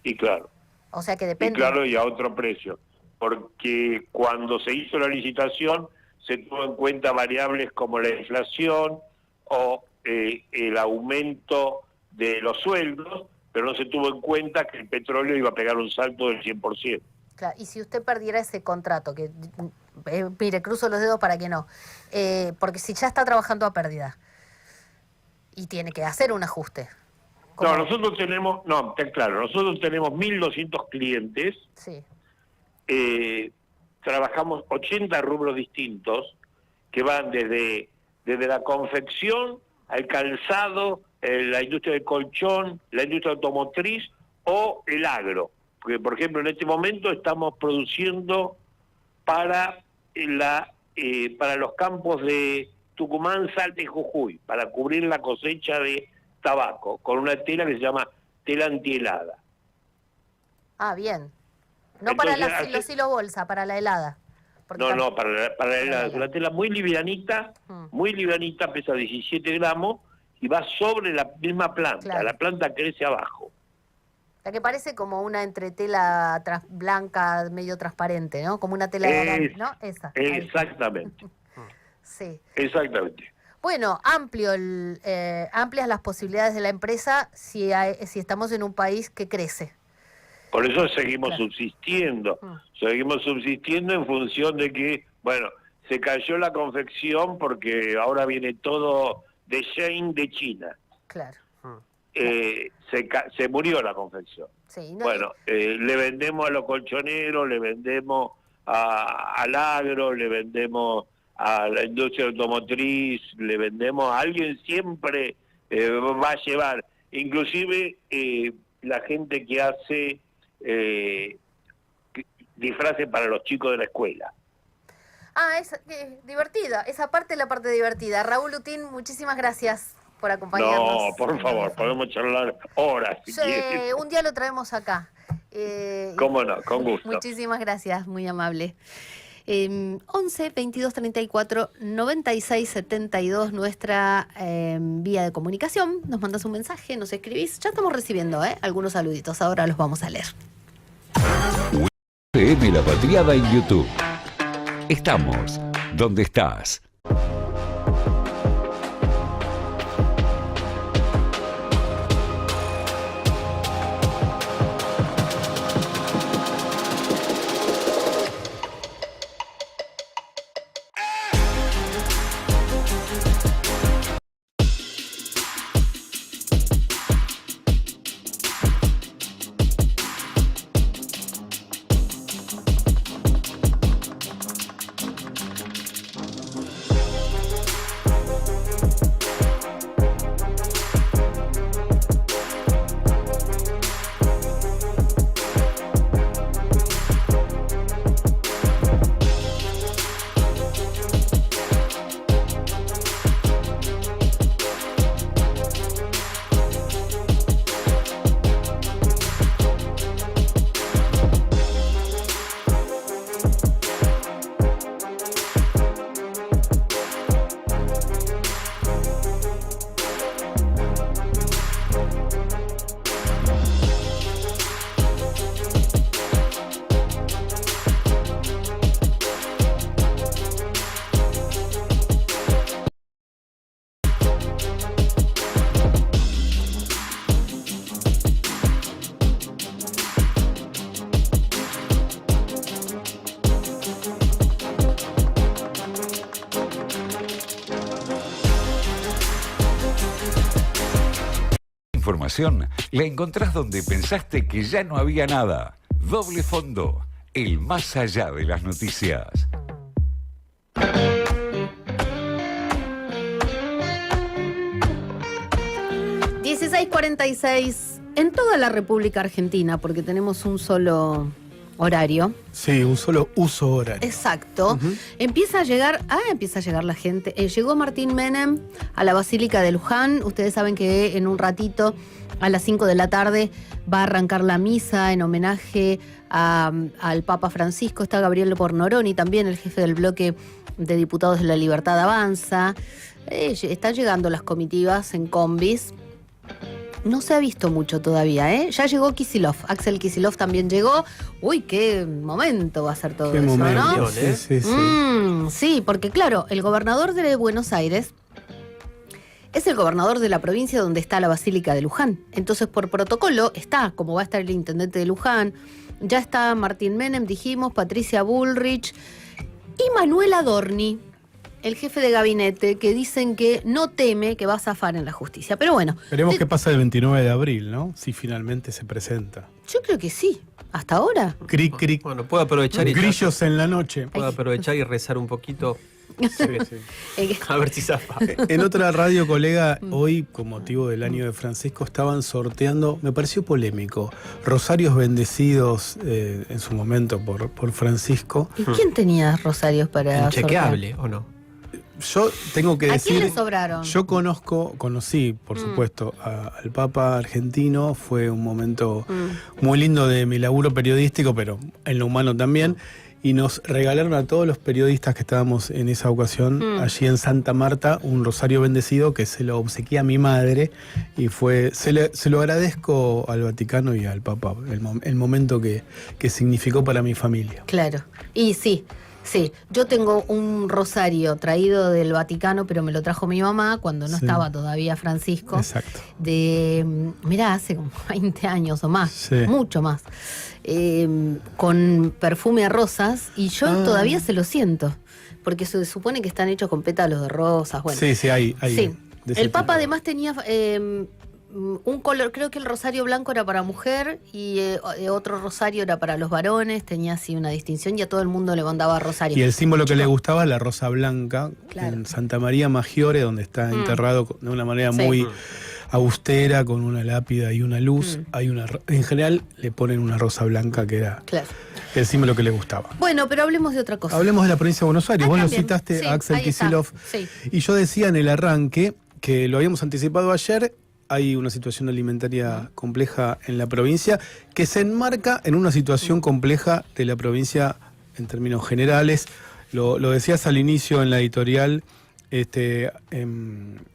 Y claro. O sea que Y depende. claro, y a otro precio. Porque cuando se hizo la licitación se tuvo en cuenta variables como la inflación o el aumento de los sueldos, pero no se tuvo en cuenta que el petróleo iba a pegar un salto del 100%. Claro, y si usted perdiera ese contrato, que mire, cruzo los dedos para que no, porque si ya está trabajando a pérdida y tiene que hacer un ajuste. No, nosotros tenemos 1.200 clientes, Sí, trabajamos 80 rubros distintos que van desde la confección al calzado, la industria del colchón, la industria automotriz o el agro. Porque, por ejemplo, en este momento estamos produciendo para los campos de Tucumán, Salta y Jujuy, para cubrir la cosecha de tabaco, con una tela que se llama tela antihelada. Ah, bien. No Entonces, para los hilos bolsa, para la helada. Porque No, para la helada. Es una tela muy livianita, pesa 17 gramos y va sobre la misma planta. Claro. La planta crece abajo. La que parece como una entretela blanca, medio transparente, ¿no? Como una tela de ¿no? Esa. Ahí. Exactamente. Sí. Exactamente. Bueno, amplias las posibilidades de la empresa si estamos en un país que crece. Por eso seguimos Claro. subsistiendo. Seguimos subsistiendo en función de que, bueno, se cayó la confección porque ahora viene todo de Shein de China. Claro. Se murió la confección. Sí, Bueno, le vendemos a los colchoneros, le vendemos al agro, le vendemos a la industria automotriz, le vendemos a alguien, siempre va a llevar. Inclusive la gente que hace disfraces para los chicos de la escuela. Ah, es divertida. Esa parte es la parte divertida. Raúl Lutín, muchísimas gracias por acompañarnos. No, por favor, podemos charlar horas si quieren. Un día lo traemos acá. Cómo no, con gusto. Muchísimas gracias, muy amable. 11 22 34 96 72, nuestra vía de comunicación. Nos mandas un mensaje, nos escribís. Ya estamos recibiendo algunos saluditos, ahora los vamos a leer. FM La Patriada en YouTube. Estamos donde estás. información la encontrás donde pensaste que ya no había nada. Doble Fondo, el más allá de las noticias. 16:46 en toda la República Argentina, porque tenemos un solo horario. Sí, un solo uso horario. Exacto. Empieza a llegar la gente. Llegó Martín Menem a la Basílica de Luján. Ustedes saben que en un ratito, a las 5 de la tarde, va a arrancar la misa en homenaje al Papa Francisco. Está Gabriel Pornoroni, también el jefe del bloque de diputados de La Libertad Avanza. Están llegando las comitivas en combis. No se ha visto mucho todavía, ¿eh? Ya llegó Kicillof, Axel Kicillof también llegó. Uy, qué momento va a ser todo qué eso, momento, ¿no? Sí, sí, sí. Sí, porque claro, el gobernador de Buenos Aires es el gobernador de la provincia donde está la Basílica de Luján. Entonces, por protocolo, está, como va a estar el intendente de Luján, ya está Martín Menem, dijimos, Patricia Bullrich y Manuel Adorni, el jefe de gabinete, que dicen que no teme que va a zafar en la justicia. Pero bueno. Veremos qué pasa el 29 de abril, ¿no? Si finalmente se presenta. Yo creo que sí. ¿Hasta ahora? Cric, cric. Bueno, puedo aprovechar y Grillos en la noche. puedo aprovechar y rezar un poquito. Sí, sí. A ver si zafa. En otra radio, colega, hoy, con motivo del año de Francisco, estaban sorteando, me pareció polémico, rosarios bendecidos en su momento por Francisco. ¿Y quién tenía rosarios para Inchequeable, ¿o no? Yo tengo que sortear? ¿A decir, quién le sobraron? yo conocí, por supuesto, al Papa argentino. Fue un momento muy lindo de mi laburo periodístico, pero en lo humano también. Y nos regalaron a todos los periodistas que estábamos en esa ocasión, allí en Santa Marta, un rosario bendecido que se lo obsequié a mi madre. Y se lo agradezco al Vaticano y al Papa, el momento que significó para mi familia. Claro. Y sí. Sí, yo tengo un rosario traído del Vaticano, pero me lo trajo mi mamá cuando no estaba todavía Francisco. Exacto. Mirá, hace como 20 años o más, Sí. mucho más, con perfume a rosas, y yo todavía se lo siento, porque se supone que están hechos con pétalos de rosas. Bueno, Sí, hay sí. de ese El Papa tipo. además tenía un color, creo que el rosario blanco era para mujer y otro rosario era para los varones, tenía así una distinción y a todo el mundo le mandaba rosario. Y el símbolo que le gustaba, la rosa blanca, Claro. en Santa María Maggiore, donde está enterrado de una manera Sí. muy austera, con una lápida y una luz. En general le ponen una rosa blanca, que era Claro. el símbolo que le gustaba. Bueno, pero hablemos de otra cosa. Hablemos de la provincia de Buenos Aires. Vos también. lo citaste, Sí, a Axel ahí está. Kicillof. Sí. Y yo decía en el arranque, que lo habíamos anticipado ayer, hay una situación alimentaria compleja en la provincia, que se enmarca en una situación compleja de la provincia en términos generales. Lo decías al inicio en la editorial,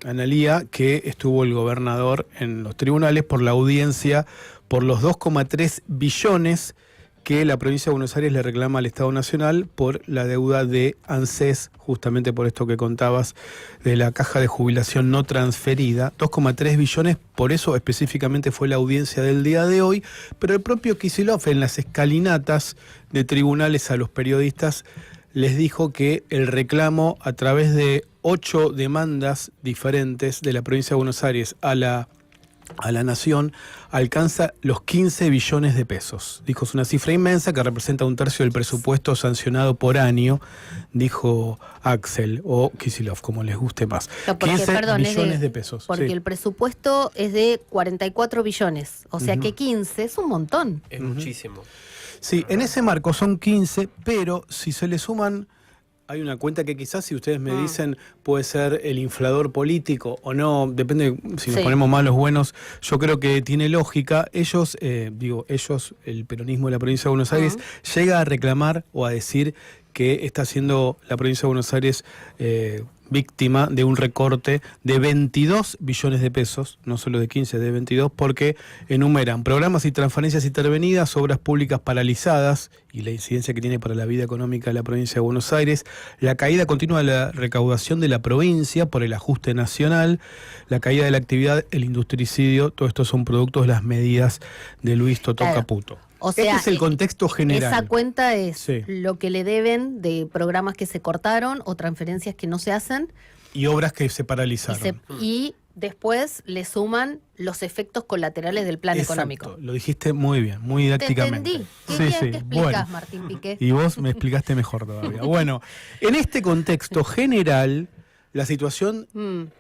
Analía, que estuvo el gobernador en los tribunales por la audiencia por los 2,3 billones que la provincia de Buenos Aires le reclama al Estado Nacional por la deuda de ANSES, justamente por esto que contabas de la caja de jubilación no transferida. 2,3 billones, por eso específicamente fue la audiencia del día de hoy, pero el propio Kicillof en las escalinatas de tribunales a los periodistas les dijo que el reclamo a través de 8 demandas diferentes de la provincia de Buenos Aires a la nación alcanza los 15 billones de pesos. Dijo, es una cifra inmensa que representa un tercio del presupuesto sancionado por año, dijo Axel o Kicillof, como les guste más. No, porque, 15 perdón, billones de pesos. Porque sí. el presupuesto es de 44 billones, o sea que 15 es un montón. Es muchísimo. Sí, en ese marco son 15, pero si se le suman, hay una cuenta que quizás, si ustedes me dicen, puede ser el inflador político o no, depende si nos Sí. ponemos malos o buenos, yo creo que tiene lógica. Ellos, el peronismo de la provincia de Buenos Aires, llega a reclamar o a decir que está siendo la provincia de Buenos Aires víctima de un recorte de 22 billones de pesos, no solo de 15, de 22, porque enumeran programas y transferencias intervenidas, obras públicas paralizadas y la incidencia que tiene para la vida económica de la provincia de Buenos Aires, la caída continua de la recaudación de la provincia por el ajuste nacional, la caída de la actividad, el industricidio, todo esto son productos de las medidas de Luis Totó Claro. Caputo. O sea, este es el contexto general. Esa cuenta es Sí. lo que le deben de programas que se cortaron o transferencias que no se hacen Y obras que se paralizaron. y después le suman los efectos colaterales del plan Exacto, económico. lo dijiste muy bien, muy didácticamente. Te entendí. Qué bien que explicás, Bueno, Martín Piqué. y vos me explicaste mejor todavía. Bueno, en este contexto general, la situación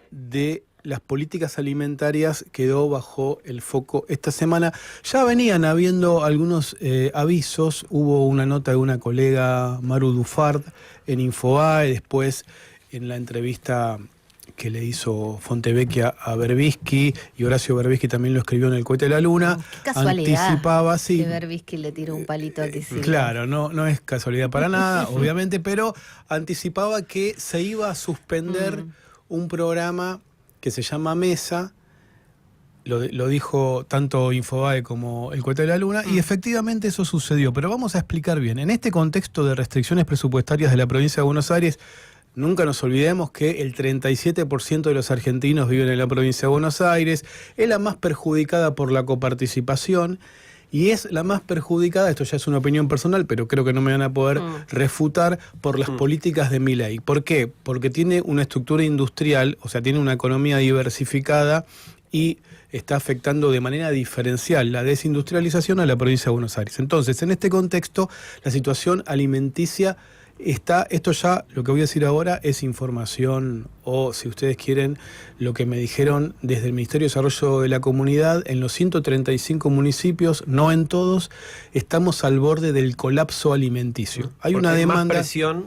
de las políticas alimentarias quedó bajo el foco esta semana. Ya venían habiendo algunos avisos, hubo una nota de una colega, Maru Dufard, en Infobae, después en la entrevista que le hizo Fontevecchia a Berbisky, y Horacio Berbisky también lo escribió en El cohete de la luna. Qué casualidad Anticipaba, sí. que Berbisky le tiró un palito a Kicillof. Claro, no es casualidad para nada, obviamente, pero anticipaba que se iba a suspender un programa que se llama Mesa, lo dijo tanto Infobae como El cohete de la luna, y efectivamente eso sucedió, pero vamos a explicar bien. En este contexto de restricciones presupuestarias de la provincia de Buenos Aires, nunca nos olvidemos que el 37% de los argentinos viven en la provincia de Buenos Aires, es la más perjudicada por la coparticipación y es la más perjudicada, esto ya es una opinión personal, pero creo que no me van a poder refutar, por las políticas de Milei. ¿Por qué? Porque tiene una estructura industrial, o sea, tiene una economía diversificada y está afectando de manera diferencial la desindustrialización a la provincia de Buenos Aires. Entonces, en este contexto, la situación alimenticia esto ya, lo que voy a decir ahora es información, o si ustedes quieren, lo que me dijeron desde el Ministerio de Desarrollo de la Comunidad. En los 135 municipios, no en todos, estamos al borde del colapso alimenticio. Hay Porque una demanda. Más presión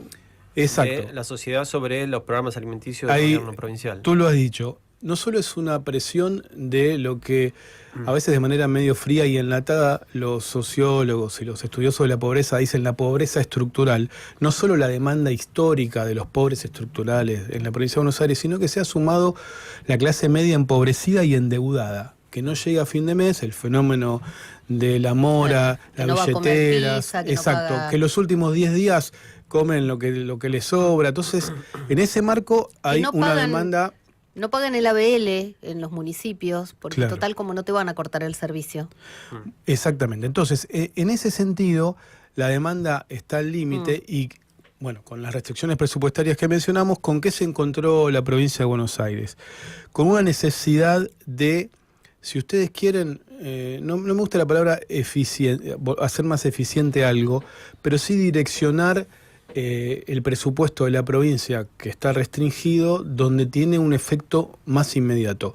Exacto. de la sociedad sobre los programas alimenticios del gobierno provincial. Tú lo has dicho. No solo es una presión de lo que a veces de manera medio fría y enlatada los sociólogos y los estudiosos de la pobreza dicen la pobreza estructural, no solo la demanda histórica de los pobres estructurales en la provincia de Buenos Aires, sino que se ha sumado la clase media empobrecida y endeudada, que no llega a fin de mes, el fenómeno de la mora, que las no va a comer billeteras, pizza, que exacto, no paga. que los últimos 10 días comen lo que les sobra. Entonces, en ese marco hay no una pagan demanda. No pagan el ABL en los municipios, porque Claro. total como no te van a cortar el servicio. Exactamente. Entonces, en ese sentido, la demanda está al límite y, bueno, con las restricciones presupuestarias que mencionamos, ¿con qué se encontró la provincia de Buenos Aires? Con una necesidad de, si ustedes quieren, no me gusta la palabra hacer más eficiente algo, pero sí direccionar el presupuesto de la provincia, que está restringido, donde tiene un efecto más inmediato.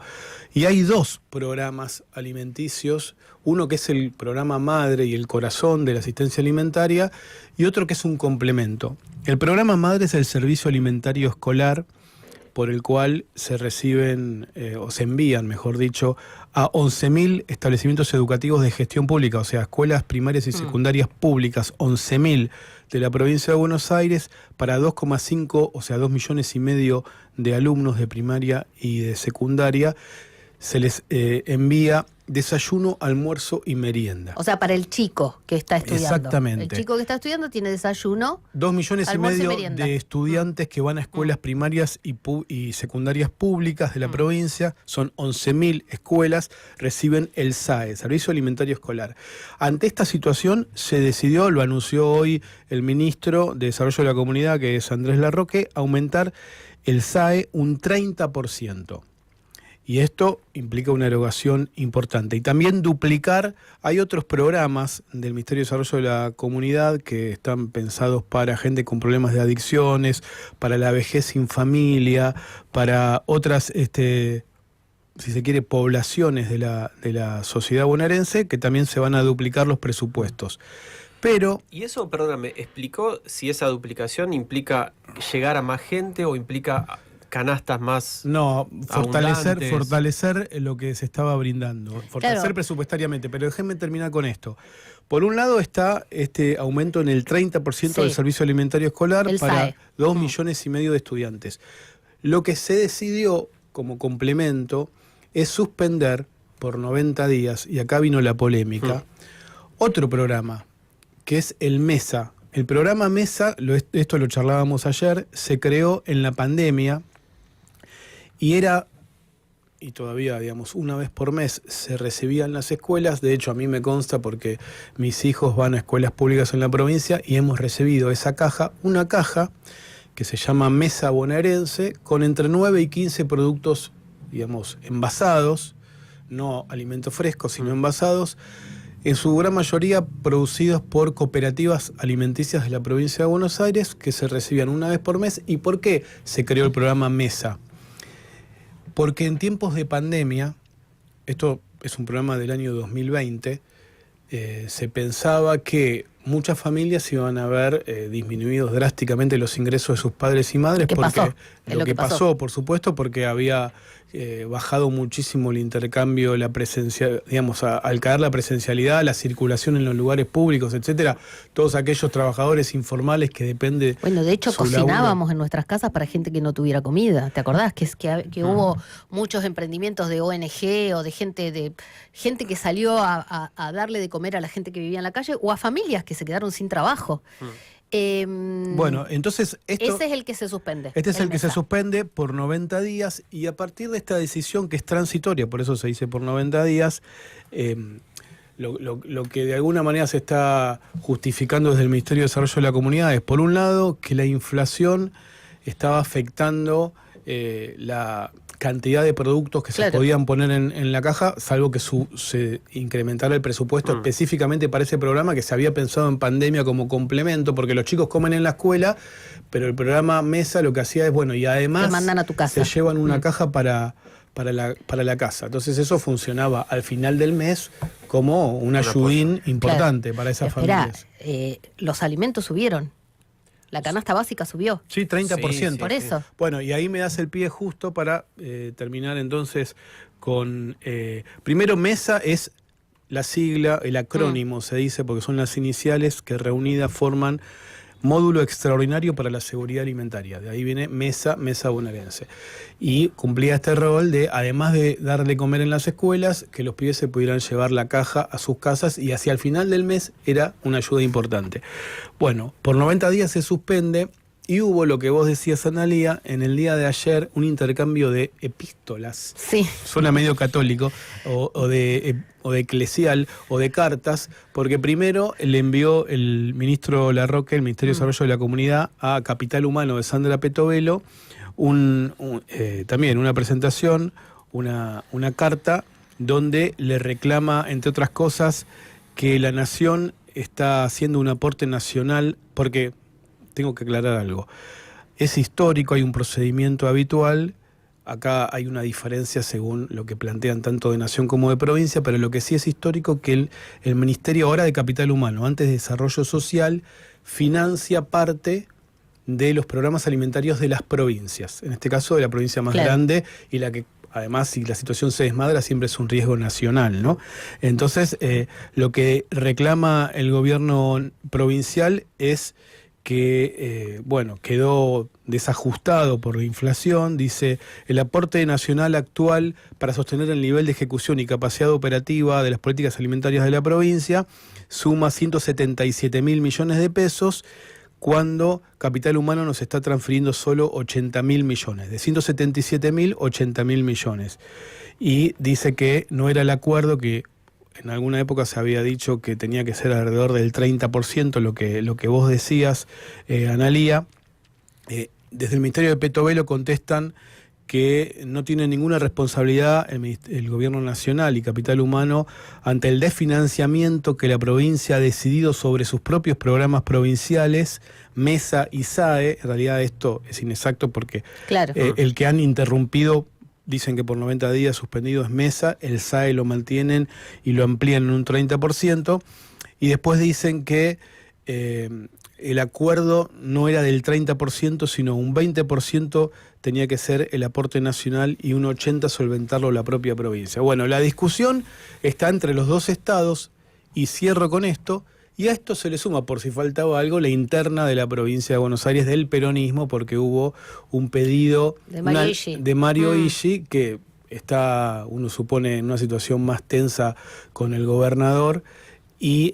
Y hay dos programas alimenticios, uno que es el programa madre y el corazón de la asistencia alimentaria, y otro que es un complemento. El programa madre es el servicio alimentario escolar, por el cual se reciben, o se envían, mejor dicho, a 11.000 establecimientos educativos de gestión pública, o sea, escuelas primarias y secundarias públicas, 11.000 de la provincia de Buenos Aires, para 2,5, o sea, 2,5 millones de alumnos de primaria y de secundaria, se les envía desayuno, almuerzo y merienda. O sea, para el chico que está estudiando. Exactamente. El chico que está estudiando tiene desayuno. 2,5 millones merienda. de estudiantes que van a escuelas primarias y secundarias públicas de la provincia. Son 11.000 escuelas, reciben el SAE, Servicio Alimentario Escolar. Ante esta situación se decidió, lo anunció hoy el ministro de Desarrollo de la Comunidad, que es Andrés Larroque, aumentar el SAE un 30%. Y esto implica una erogación importante. Y también duplicar, hay otros programas del Ministerio de Desarrollo de la Comunidad que están pensados para gente con problemas de adicciones, para la vejez sin familia, para otras, si se quiere, poblaciones de la sociedad bonaerense, que también se van a duplicar los presupuestos. Pero, Y eso, perdóname, ¿explicó si esa duplicación implica llegar a más gente o implica canastas más no, abundantes? fortalecer lo que se estaba brindando, fortalecer Claro. presupuestariamente, pero déjenme terminar con esto. Por un lado está este aumento en el 30% del Sí. servicio alimentario escolar El para SAE. 2,5 millones de estudiantes. Lo que se decidió como complemento es suspender por 90 días, y acá vino la polémica, otro programa, que es el MESA. El programa MESA, esto lo charlábamos ayer, se creó en la pandemia, y era, y todavía, digamos, una vez por mes se recibían las escuelas. De hecho, a mí me consta porque mis hijos van a escuelas públicas en la provincia y hemos recibido esa caja, una caja que se llama Mesa Bonaerense, con entre 9 y 15 productos digamos, envasados, no alimentos frescos, sino envasados, en su gran mayoría producidos por cooperativas alimenticias de la provincia de Buenos Aires, que se recibían una vez por mes. ¿Y por qué se creó el programa Mesa? Porque en tiempos de pandemia, esto es un programa del año 2020, se pensaba que muchas familias iban a ver disminuidos drásticamente los ingresos de sus padres y madres. Lo que pasó, por supuesto, porque había bajado muchísimo el intercambio, la presencia, digamos, al caer la presencialidad, la circulación en los lugares públicos, etcétera, todos aquellos trabajadores informales que dependen. Bueno, de hecho cocinábamos en nuestras casas para gente que no tuviera comida. ¿Te acordás? Que hubo muchos emprendimientos de ONG o de gente que salió a darle de comer a la gente que vivía en la calle o a familias que se quedaron sin trabajo. Bueno, entonces ese es el que se suspende. Este es el que se suspende por 90 días y a partir de esta decisión que es transitoria, por eso se dice por 90 días, lo que de alguna manera se está justificando desde el Ministerio de Desarrollo de la Comunidad es, por un lado, que la inflación estaba afectando la cantidad de productos que se podían poner en la caja, salvo que se incrementara el presupuesto específicamente para ese programa que se había pensado en pandemia como complemento, porque los chicos comen en la escuela, pero el programa Mesa lo que hacía es, bueno, y además te mandan a tu casa. Se llevan una caja para la casa. Entonces eso funcionaba al final del mes como un ayudín importante para esas familias. Los alimentos subieron. La canasta básica subió. Sí, 30%. Sí, por eso. Bueno, y ahí me das el pie justo para terminar entonces con... primero, Mesa es la sigla, el acrónimo se dice, porque son las iniciales que reunidas forman Módulo Extraordinario para la Seguridad Alimentaria. De ahí viene Mesa Bonaerense. Y cumplía este rol de, además de darle de comer en las escuelas, que los pibes se pudieran llevar la caja a sus casas y hacia el final del mes era una ayuda importante. Bueno, por 90 días se suspende y hubo lo que vos decías, Analía, en el día de ayer, un intercambio de epístolas. Sí. Suena medio católico, o de eclesial, o de cartas, porque primero le envió el ministro Larroque, el Ministerio de Desarrollo de la Comunidad, a Capital Humano de Sandra Petovelo, también una presentación, una carta, donde le reclama, entre otras cosas, que la Nación está haciendo un aporte nacional, porque... Tengo que aclarar algo. Es histórico, hay un procedimiento habitual. Acá hay una diferencia según lo que plantean tanto de Nación como de provincia, pero lo que sí es histórico que el Ministerio ahora de Capital Humano, antes de Desarrollo Social, financia parte de los programas alimentarios de las provincias. En este caso de la provincia más grande y la que... Además, si la situación se desmadra, siempre es un riesgo nacional, ¿no? Entonces, lo que reclama el gobierno provincial es que, quedó desajustado por la inflación. Dice, el aporte nacional actual para sostener el nivel de ejecución y capacidad operativa de las políticas alimentarias de la provincia suma 177.000 millones de pesos, cuando Capital Humano nos está transfiriendo solo 80.000 millones. De 177.000, 80.000 millones. Y dice que no era el acuerdo que... En alguna época se había dicho que tenía que ser alrededor del 30%, lo que vos decías, Analía. Desde el Ministerio de Petovelo contestan que no tiene ninguna responsabilidad el Gobierno Nacional y Capital Humano ante el desfinanciamiento que la provincia ha decidido sobre sus propios programas provinciales, Mesa y SAE. En realidad esto es inexacto porque el que han interrumpido... Dicen que por 90 días suspendido es Mesa, el SAE lo mantienen y lo amplían en un 30%, y después dicen que el acuerdo no era del 30%, sino un 20% tenía que ser el aporte nacional y un 80% solventarlo la propia provincia. Bueno, la discusión está entre los dos estados, y cierro con esto. Y a esto se le suma, por si faltaba algo, la interna de la provincia de Buenos Aires del peronismo, porque hubo un pedido de Mario Ishi, que está, uno supone, en una situación más tensa con el gobernador, y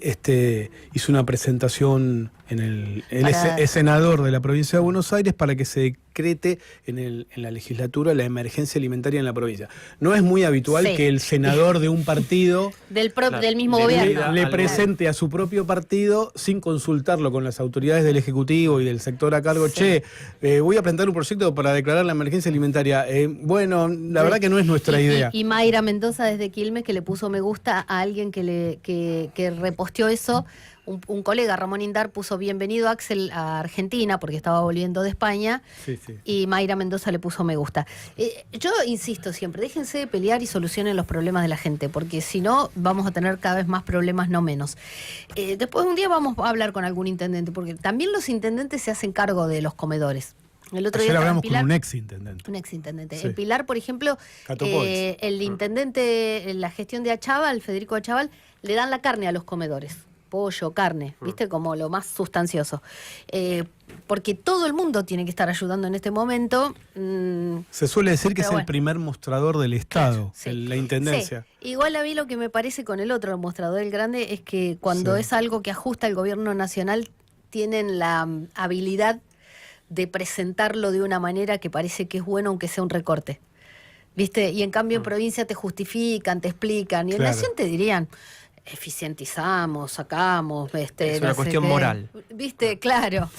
hizo una presentación él Para- es senador de la provincia de Buenos Aires para que se decrete en la legislatura la emergencia alimentaria en la provincia. No es muy habitual Sí. que el senador de un partido del mismo Le gobierno. pida le algo. presente a su propio partido sin consultarlo con las autoridades del Ejecutivo y del sector a cargo. Sí. Che, voy a plantear un proyecto para declarar la emergencia alimentaria. Bueno, la verdad que no es nuestra idea. Y Mayra Mendoza desde Quilmes, que le puso me gusta a alguien que reposteó eso. Un colega, Ramón Indar, puso bienvenido Axel a Argentina porque estaba volviendo de España. Sí, sí. Y Mayra Mendoza le puso me gusta. Yo insisto siempre, déjense de pelear y solucionen los problemas de la gente, porque si no vamos a tener cada vez más problemas, no menos. Después un día vamos a hablar con algún intendente, porque también los intendentes se hacen cargo de los comedores. El otro Ayer día estaba en hablamos con Pilar, un ex intendente. un exintendente. Sí. En Pilar, por ejemplo, Cato Poix. el intendente, en la gestión de Achával, Federico Achával, le dan la carne a los comedores. Pollo, carne, ¿viste? Como lo más sustancioso. Porque todo el mundo tiene que estar ayudando en este momento. Se suele decir que Pero es bueno. el primer mostrador del Estado, Sí. la intendencia. Sí. Igual a mí lo que me parece con el otro, el mostrador el grande, es que cuando Sí. es algo que ajusta el gobierno nacional, tienen la habilidad de presentarlo de una manera que parece que es bueno, aunque sea un recorte. ¿Viste? Y en cambio en provincia te justifican, te explican, y en Claro. Nación te dirían, eficientizamos, sacamos, Es no una sé cuestión qué. moral. ¿Viste? Claro.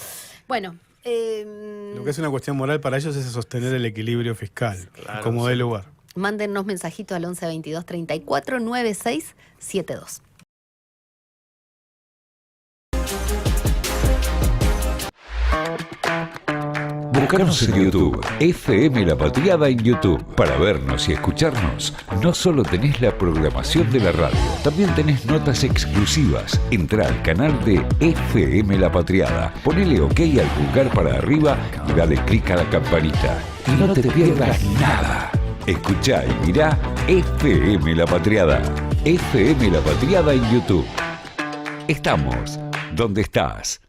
Bueno. Lo que es una cuestión moral para ellos es sostener el equilibrio fiscal, Claro, como sí. dé lugar. Mándennos mensajitos al 11 22 34 96 72. Búscanos en YouTube, FM La Patriada en YouTube. Para vernos y escucharnos, no solo tenés la programación de la radio, también tenés notas exclusivas. Entrá al canal de FM La Patriada, ponele OK al pulgar para arriba y dale clic a la campanita. Y no te pierdas nada. Escuchá y mirá FM La Patriada. FM La Patriada en YouTube. Estamos donde estás.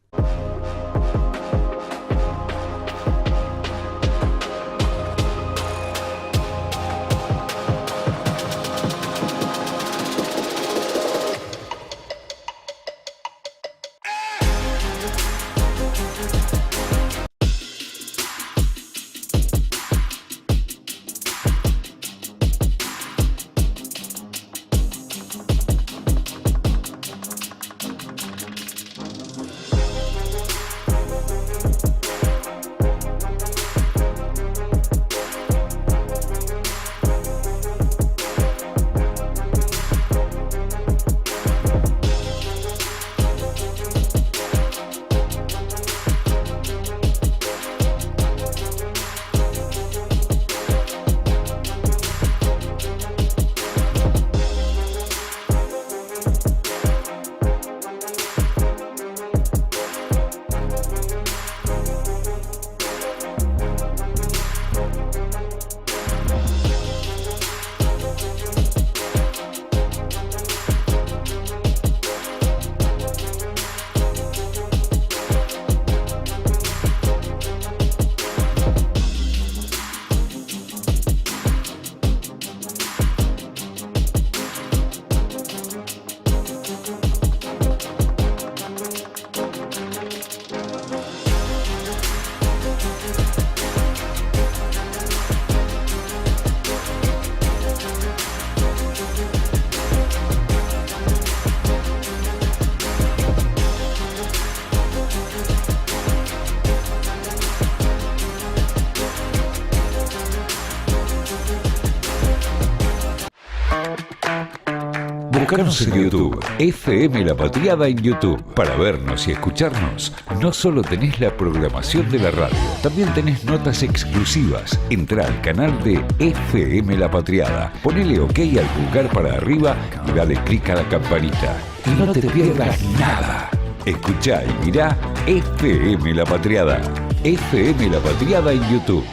Búscanos en YouTube, FM La Patriada en YouTube. Para vernos y escucharnos, no solo tenés la programación de la radio, también tenés notas exclusivas. Entrá al canal de FM La Patriada, ponele OK al pulgar para arriba y dale clic a la campanita. Y no te pierdas nada. Escuchá y mirá FM La Patriada. FM La Patriada en YouTube.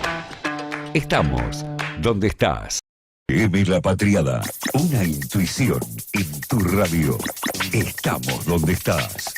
Estamos donde estás. FM La Patriada, una intuición en tu radio. Estamos donde estás.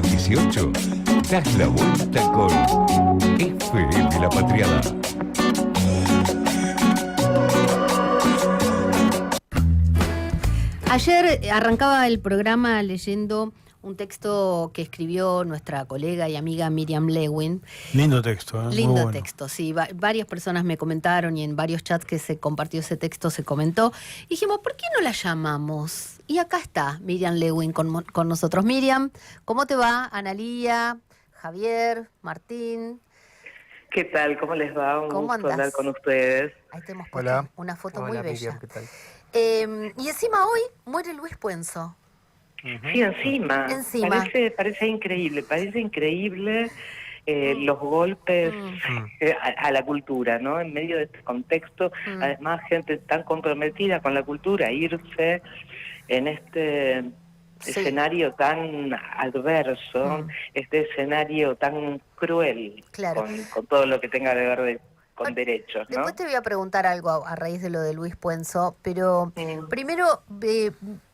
las 18, das la vuelta con FM La Patriada. Ayer arrancaba el programa leyendo un texto que escribió nuestra colega y amiga Miriam Lewin. Lindo texto, ¿eh? Lindo Muy bueno. texto, sí. Varias personas me comentaron y en varios chats que se compartió ese texto se comentó. Y dijimos, ¿por qué no la llamamos? Y acá está Miriam Lewin con nosotros. Miriam, ¿cómo te va? Analía, Javier, Martín. ¿Qué tal? ¿Cómo les va? Un ¿Cómo gusto andás? hablar con ustedes. Ahí te hemos puesto Hola. una foto Hola, muy Miriam, bella. ¿qué tal? Y encima hoy muere Luis Puenzo. Sí, encima. Encima. Parece increíble los golpes a la cultura, ¿no? En medio de este contexto, además gente tan comprometida con la cultura, irse en este escenario tan adverso, este escenario tan cruel, Claro. con todo lo que tenga que ver con derechos, ¿no? Después te voy a preguntar algo a raíz de lo de Luis Puenzo, pero primero,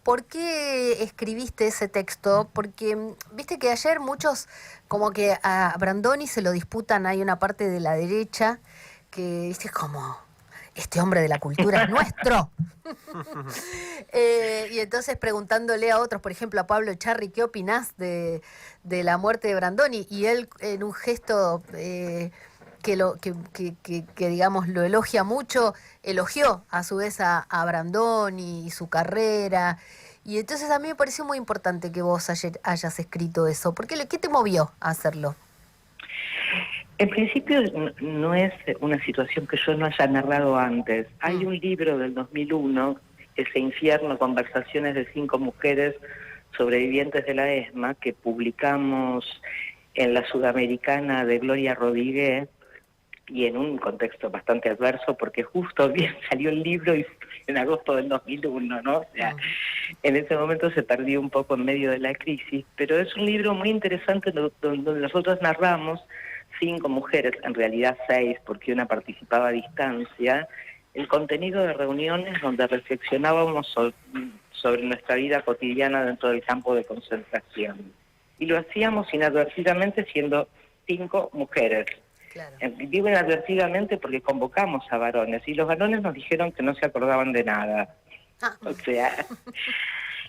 ¿por qué escribiste ese texto? Porque viste que ayer muchos, como que a Brandoni se lo disputan, hay una parte de la derecha que dice como, este hombre de la cultura es nuestro. Y entonces preguntándole a otros, por ejemplo a Pablo Echarri, ¿qué opinás de la muerte de Brandoni? Y él en un gesto... que digamos lo elogia mucho, elogió a su vez a Brandoni y su carrera. Y entonces a mí me pareció muy importante que vos ayer hayas escrito eso. ¿Qué te movió a hacerlo? En principio no es una situación que yo no haya narrado antes. Hay un libro del 2001, Ese infierno, conversaciones de 5 mujeres sobrevivientes de la ESMA, que publicamos en la Sudamericana de Gloria Rodríguez, y en un contexto bastante adverso, porque justo bien salió el libro y en agosto del 2001, ¿no? O sea, en ese momento se perdió un poco en medio de la crisis, pero es un libro muy interesante donde nosotros narramos 5 mujeres, en realidad 6, porque una participaba a distancia, el contenido de reuniones donde reflexionábamos sobre nuestra vida cotidiana dentro del campo de concentración. Y lo hacíamos inadvertidamente siendo 5 mujeres. Claro. Digo inadvertidamente porque convocamos a varones y los varones nos dijeron que no se acordaban de nada. O sea,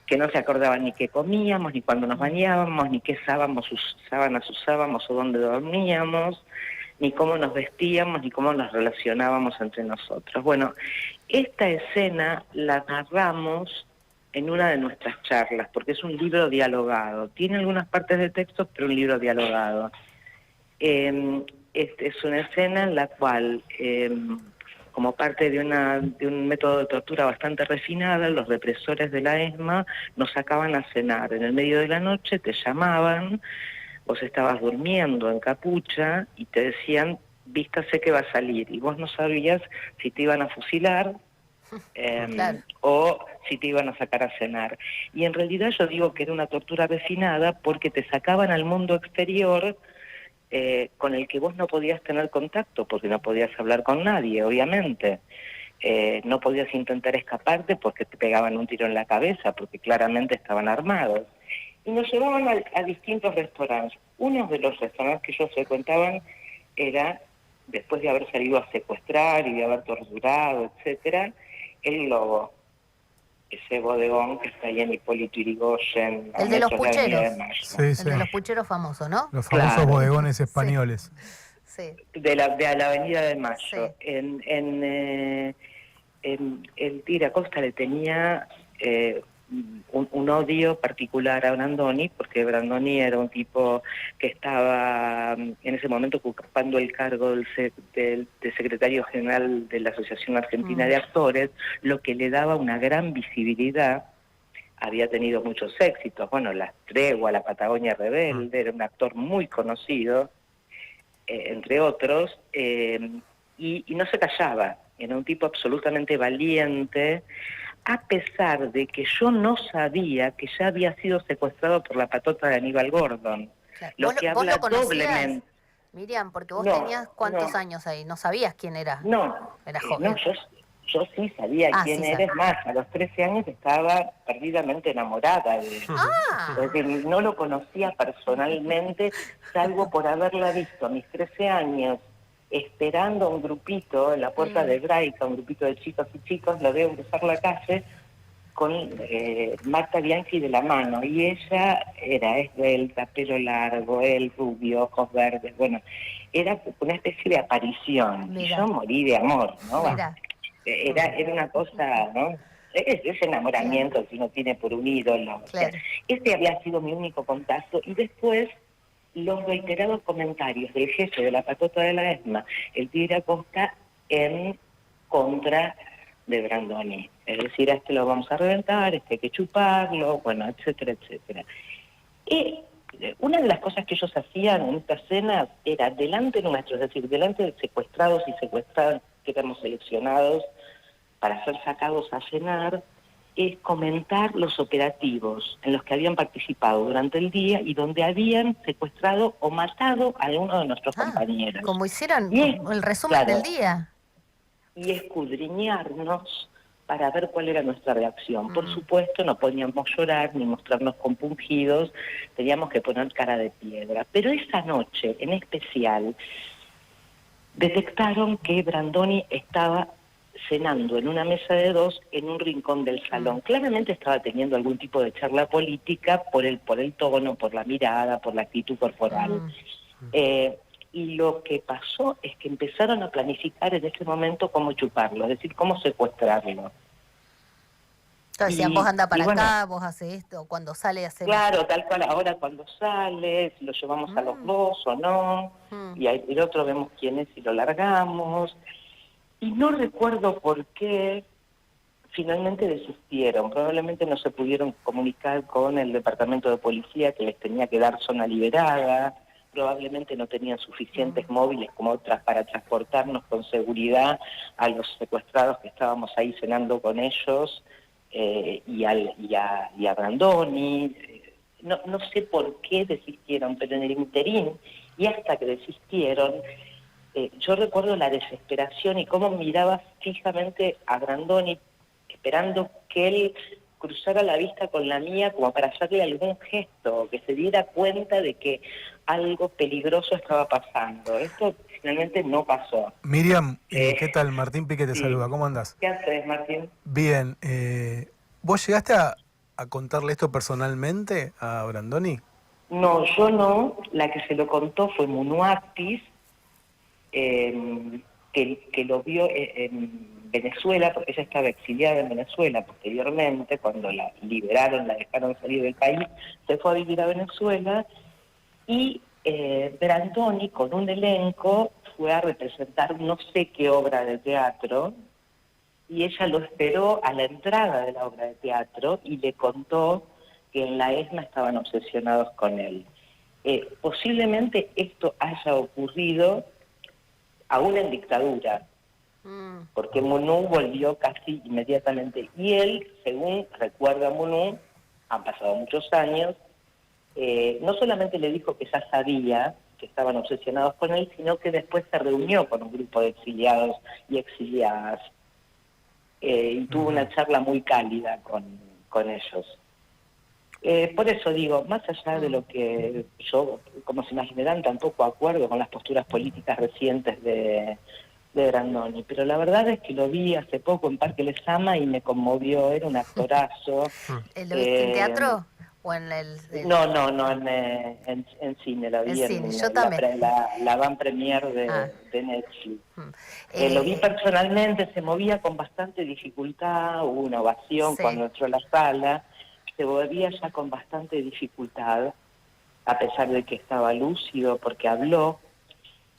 que no se acordaban ni qué comíamos, ni cuándo nos bañábamos, ni qué sábanas usábamos o dónde dormíamos, ni cómo nos vestíamos, ni cómo nos relacionábamos entre nosotros. Bueno, esta escena la narramos en una de nuestras charlas, porque es un libro dialogado. Tiene algunas partes de texto, pero un libro dialogado. Es una escena en la cual, como parte de un método de tortura bastante refinada, los represores de la ESMA nos sacaban a cenar. En el medio de la noche te llamaban, vos estabas durmiendo en capucha y te decían, vístase que va a salir. Y vos no sabías si te iban a fusilar Claro. o si te iban a sacar a cenar. Y en realidad yo digo que era una tortura refinada porque te sacaban al mundo exterior, con el que vos no podías tener contacto, porque no podías hablar con nadie, obviamente. No podías intentar escaparte porque te pegaban un tiro en la cabeza, porque claramente estaban armados. Y nos llevaban a distintos restaurantes. Uno de los restaurantes que ellos frecuentaban era, después de haber salido a secuestrar y de haber torturado, etcétera, el Globo. Ese bodegón que está ahí en Hipólito Yrigoyen. El de los pucheros. Sí, El sí. de los pucheros famosos, ¿no? Los famosos Claro. bodegones españoles. Sí. De la Avenida de Mayo. Sí. El Tigre Acosta le tenía un odio particular a Brandoni, porque Brandoni era un tipo que estaba en ese momento ocupando el cargo de secretario general de la Asociación Argentina de Actores, lo que le daba una gran visibilidad. Había tenido muchos éxitos, bueno, La Tregua, La Patagonia Rebelde, era un actor muy conocido, entre otros, y no se callaba, era un tipo absolutamente valiente, a pesar de que yo no sabía que ya había sido secuestrado por la patota de Aníbal Gordon, Claro. lo que ¿Vos habla lo conocías, doblemente. Miriam? Porque vos No, tenías cuántos no. años ahí, no sabías quién era. No, Era joven. no, Yo sí sabía quién sí era, es más, a los 13 años estaba perdidamente enamorada de él. Es decir, no lo conocía personalmente, salvo por haberla visto a mis 13 años, esperando a un grupito en la puerta de Brighton, un grupito de chicos y chicos, lo veo cruzar la calle con Marta Bianchi de la mano, y ella era esbelta, pelo largo, él rubio, ojos verdes, bueno, era una especie de aparición, y yo morí de amor, ¿no? Era una cosa, ¿no? Es enamoramiento que uno tiene por un ídolo. O sea, este había sido mi único contacto, y después los reiterados comentarios del jefe de la patota de la ESMA, el Tigre Acosta, en contra de Brandoni. Es decir, a este lo vamos a reventar, este hay que chuparlo, bueno, etcétera, etcétera. Y una de las cosas que ellos hacían en estas cenas era delante nuestro, es decir, delante de secuestrados y secuestradas que éramos seleccionados para ser sacados a cenar, es comentar los operativos en los que habían participado durante el día y donde habían secuestrado o matado a alguno de nuestros compañeros. Como hicieron Y el resumen del día. Y escudriñarnos para ver cuál era nuestra reacción. Por supuesto, no podíamos llorar ni mostrarnos compungidos, teníamos que poner cara de piedra. Pero esa noche, en especial, detectaron que Brandoni estaba cenando en una mesa de dos en un rincón del salón. Claramente estaba teniendo algún tipo de charla política por el tono, por la mirada, por la actitud corporal. Y lo que pasó es que empezaron a planificar en ese momento cómo chuparlo, es decir, cómo secuestrarlo. Entonces decían, vos anda para acá, vos haces esto, cuando sale hacer Claro, tal cual, ahora cuando sale, si lo llevamos a los dos o no, y el otro vemos quién es y lo largamos. Y no recuerdo por qué finalmente desistieron. Probablemente no se pudieron comunicar con el departamento de policía que les tenía que dar zona liberada, probablemente no tenían suficientes móviles como otras para transportarnos con seguridad a los secuestrados que estábamos ahí cenando con ellos, y a Brandoni. No sé por qué desistieron, pero en el interín, y hasta que desistieron, yo recuerdo la desesperación y cómo miraba fijamente a Brandoni, esperando que él cruzara la vista con la mía como para hacerle algún gesto, que se diera cuenta de que algo peligroso estaba pasando. Esto finalmente no pasó. Miriam, ¿qué tal? Martín Pique te saluda, ¿cómo andás? ¿Qué haces, Martín? Bien, ¿vos llegaste a contarle esto personalmente a Brandoni? No, yo no. La que se lo contó fue Munu Aptis, que lo vio en Venezuela, porque ella estaba exiliada en Venezuela posteriormente, cuando la liberaron, la dejaron salir del país, se fue a vivir a Venezuela, y Brandoni, con un elenco, fue a representar no sé qué obra de teatro, y ella lo esperó a la entrada de la obra de teatro y le contó que en la ESMA estaban obsesionados con él. Posiblemente esto haya ocurrido aún en dictadura, porque Munu volvió casi inmediatamente, y él, según recuerda Munu, han pasado muchos años, no solamente le dijo que ya sabía que estaban obsesionados con él, sino que después se reunió con un grupo de exiliados y exiliadas, y tuvo una charla muy cálida con ellos. Por eso digo, más allá de lo que yo, como se imaginarán, tampoco acuerdo con las posturas políticas recientes de Brandoni, pero la verdad es que lo vi hace poco en Parque Lezama y me conmovió, era un actorazo. ¿Lo viste en teatro? ¿O en No, en cine, la vi en yo también. la van premier de Netflix. Lo vi personalmente, se movía con bastante dificultad, hubo una ovación cuando entró a la sala, se movía ya con bastante dificultad, a pesar de que estaba lúcido porque habló,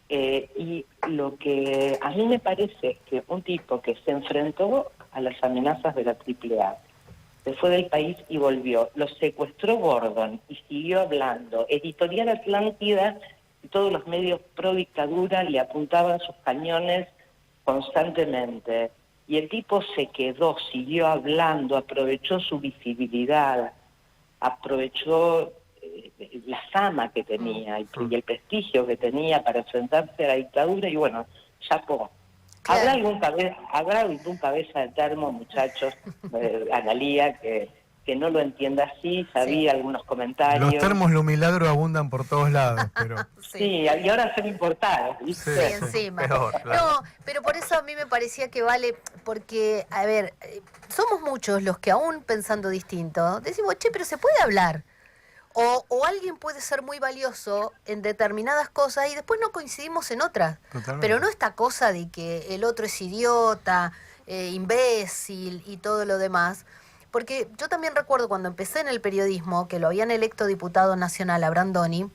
y lo que a mí me parece es que un tipo que se enfrentó a las amenazas de la AAA, se fue del país y volvió, lo secuestró Gordon y siguió hablando, Editorial Atlántida y todos los medios pro dictadura le apuntaban sus cañones constantemente, y el tipo se quedó, siguió hablando, aprovechó su visibilidad, aprovechó la fama que tenía y el prestigio que tenía para enfrentarse a la dictadura, y bueno, chapó. Claro. ¿Habrá algún cabeza de termo, muchachos, Analía, que no lo entienda así? Sabía algunos comentarios. Los termos Lumilagro abundan por todos lados, pero... Sí, y ahora son importados, ¿viste? Sí, encima. Peor, claro. No, pero por eso a mí me parecía que vale, porque, a ver, somos muchos los que aún pensando distinto, decimos, che, pero se puede hablar. O alguien puede ser muy valioso en determinadas cosas y después no coincidimos en otras. Totalmente. Pero no esta cosa de que el otro es idiota, imbécil y todo lo demás. Porque yo también recuerdo cuando empecé en el periodismo que lo habían electo diputado nacional a Brandoni.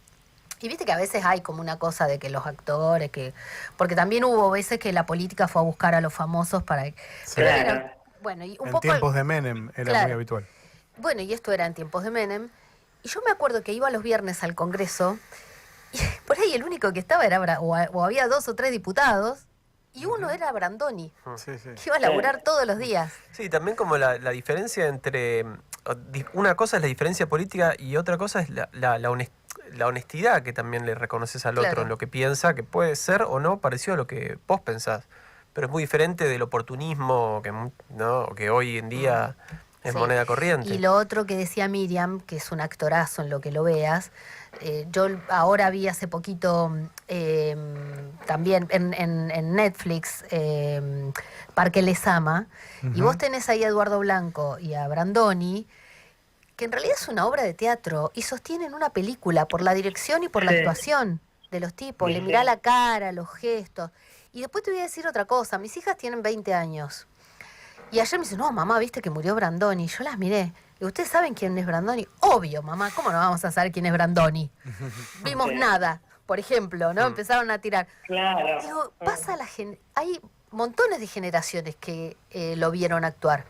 Y viste que a veces hay como una cosa de que los actores, porque también hubo veces que la política fue a buscar a los famosos para... Pero era, bueno, y un En poco tiempos de Menem era Claro. muy habitual. Bueno, y esto era en tiempos de Menem. Y yo me acuerdo que iba los viernes al Congreso y por ahí el único que estaba era, o había 2 o 3 diputados, y uno era Brandoni, Sí, sí. que iba a laburar todos los días. Sí, también como la diferencia entre... Una cosa es la diferencia política y otra cosa es la honestidad que también le reconoces al Claro. otro en lo que piensa, que puede ser o no parecido a lo que vos pensás. Pero es muy diferente del oportunismo que hoy en día es Sí. moneda corriente. Y lo otro que decía Miriam, que es un actorazo en lo que lo veas, yo ahora vi hace poquito también en Netflix Parque Lezama, y vos tenés ahí a Eduardo Blanco y a Brandoni, que en realidad es una obra de teatro y sostienen una película por la dirección y por la Sí. actuación de los tipos. Le Sí. mirá la cara, los gestos. Y después te voy a decir otra cosa, mis hijas tienen 20 años. Y ayer me dice, no, mamá, ¿viste que murió Brandoni? Yo las miré. Y ¿ustedes saben quién es Brandoni? Obvio, mamá, ¿cómo no vamos a saber quién es Brandoni? Vimos Sí. nada, por ejemplo, ¿no? Empezaron a tirar. Claro. Digo, hay montones de generaciones que lo vieron actuar.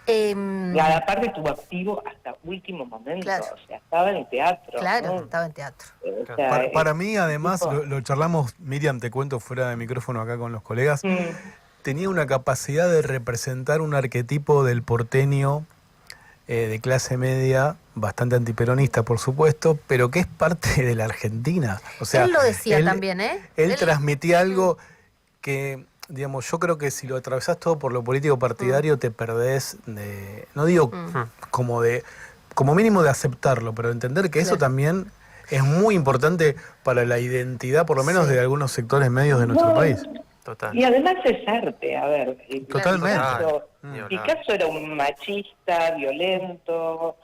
Y aparte estuvo activo hasta último momento, Claro. o sea, estaba en el teatro. Claro, ¿no? estaba en teatro. O sea, Para mí, además, tipo- lo charlamos, Miriam, te cuento fuera de micrófono acá con los colegas, tenía una capacidad de representar un arquetipo del porteño de clase media, bastante antiperonista, por supuesto, pero que es parte de la Argentina. O sea, Él lo decía él- también, ¿eh? Él transmitía algo que, digamos, yo creo que si lo atravesás todo por lo político partidario, te perdés de, no digo como mínimo de aceptarlo, pero de entender que eso Claro. también es muy importante para la identidad, por lo menos Sí. de algunos sectores medios de nuestro No, país. Total. Y además es arte, a ver. Totalmente. Ni hablar. Picasso era un machista, violento,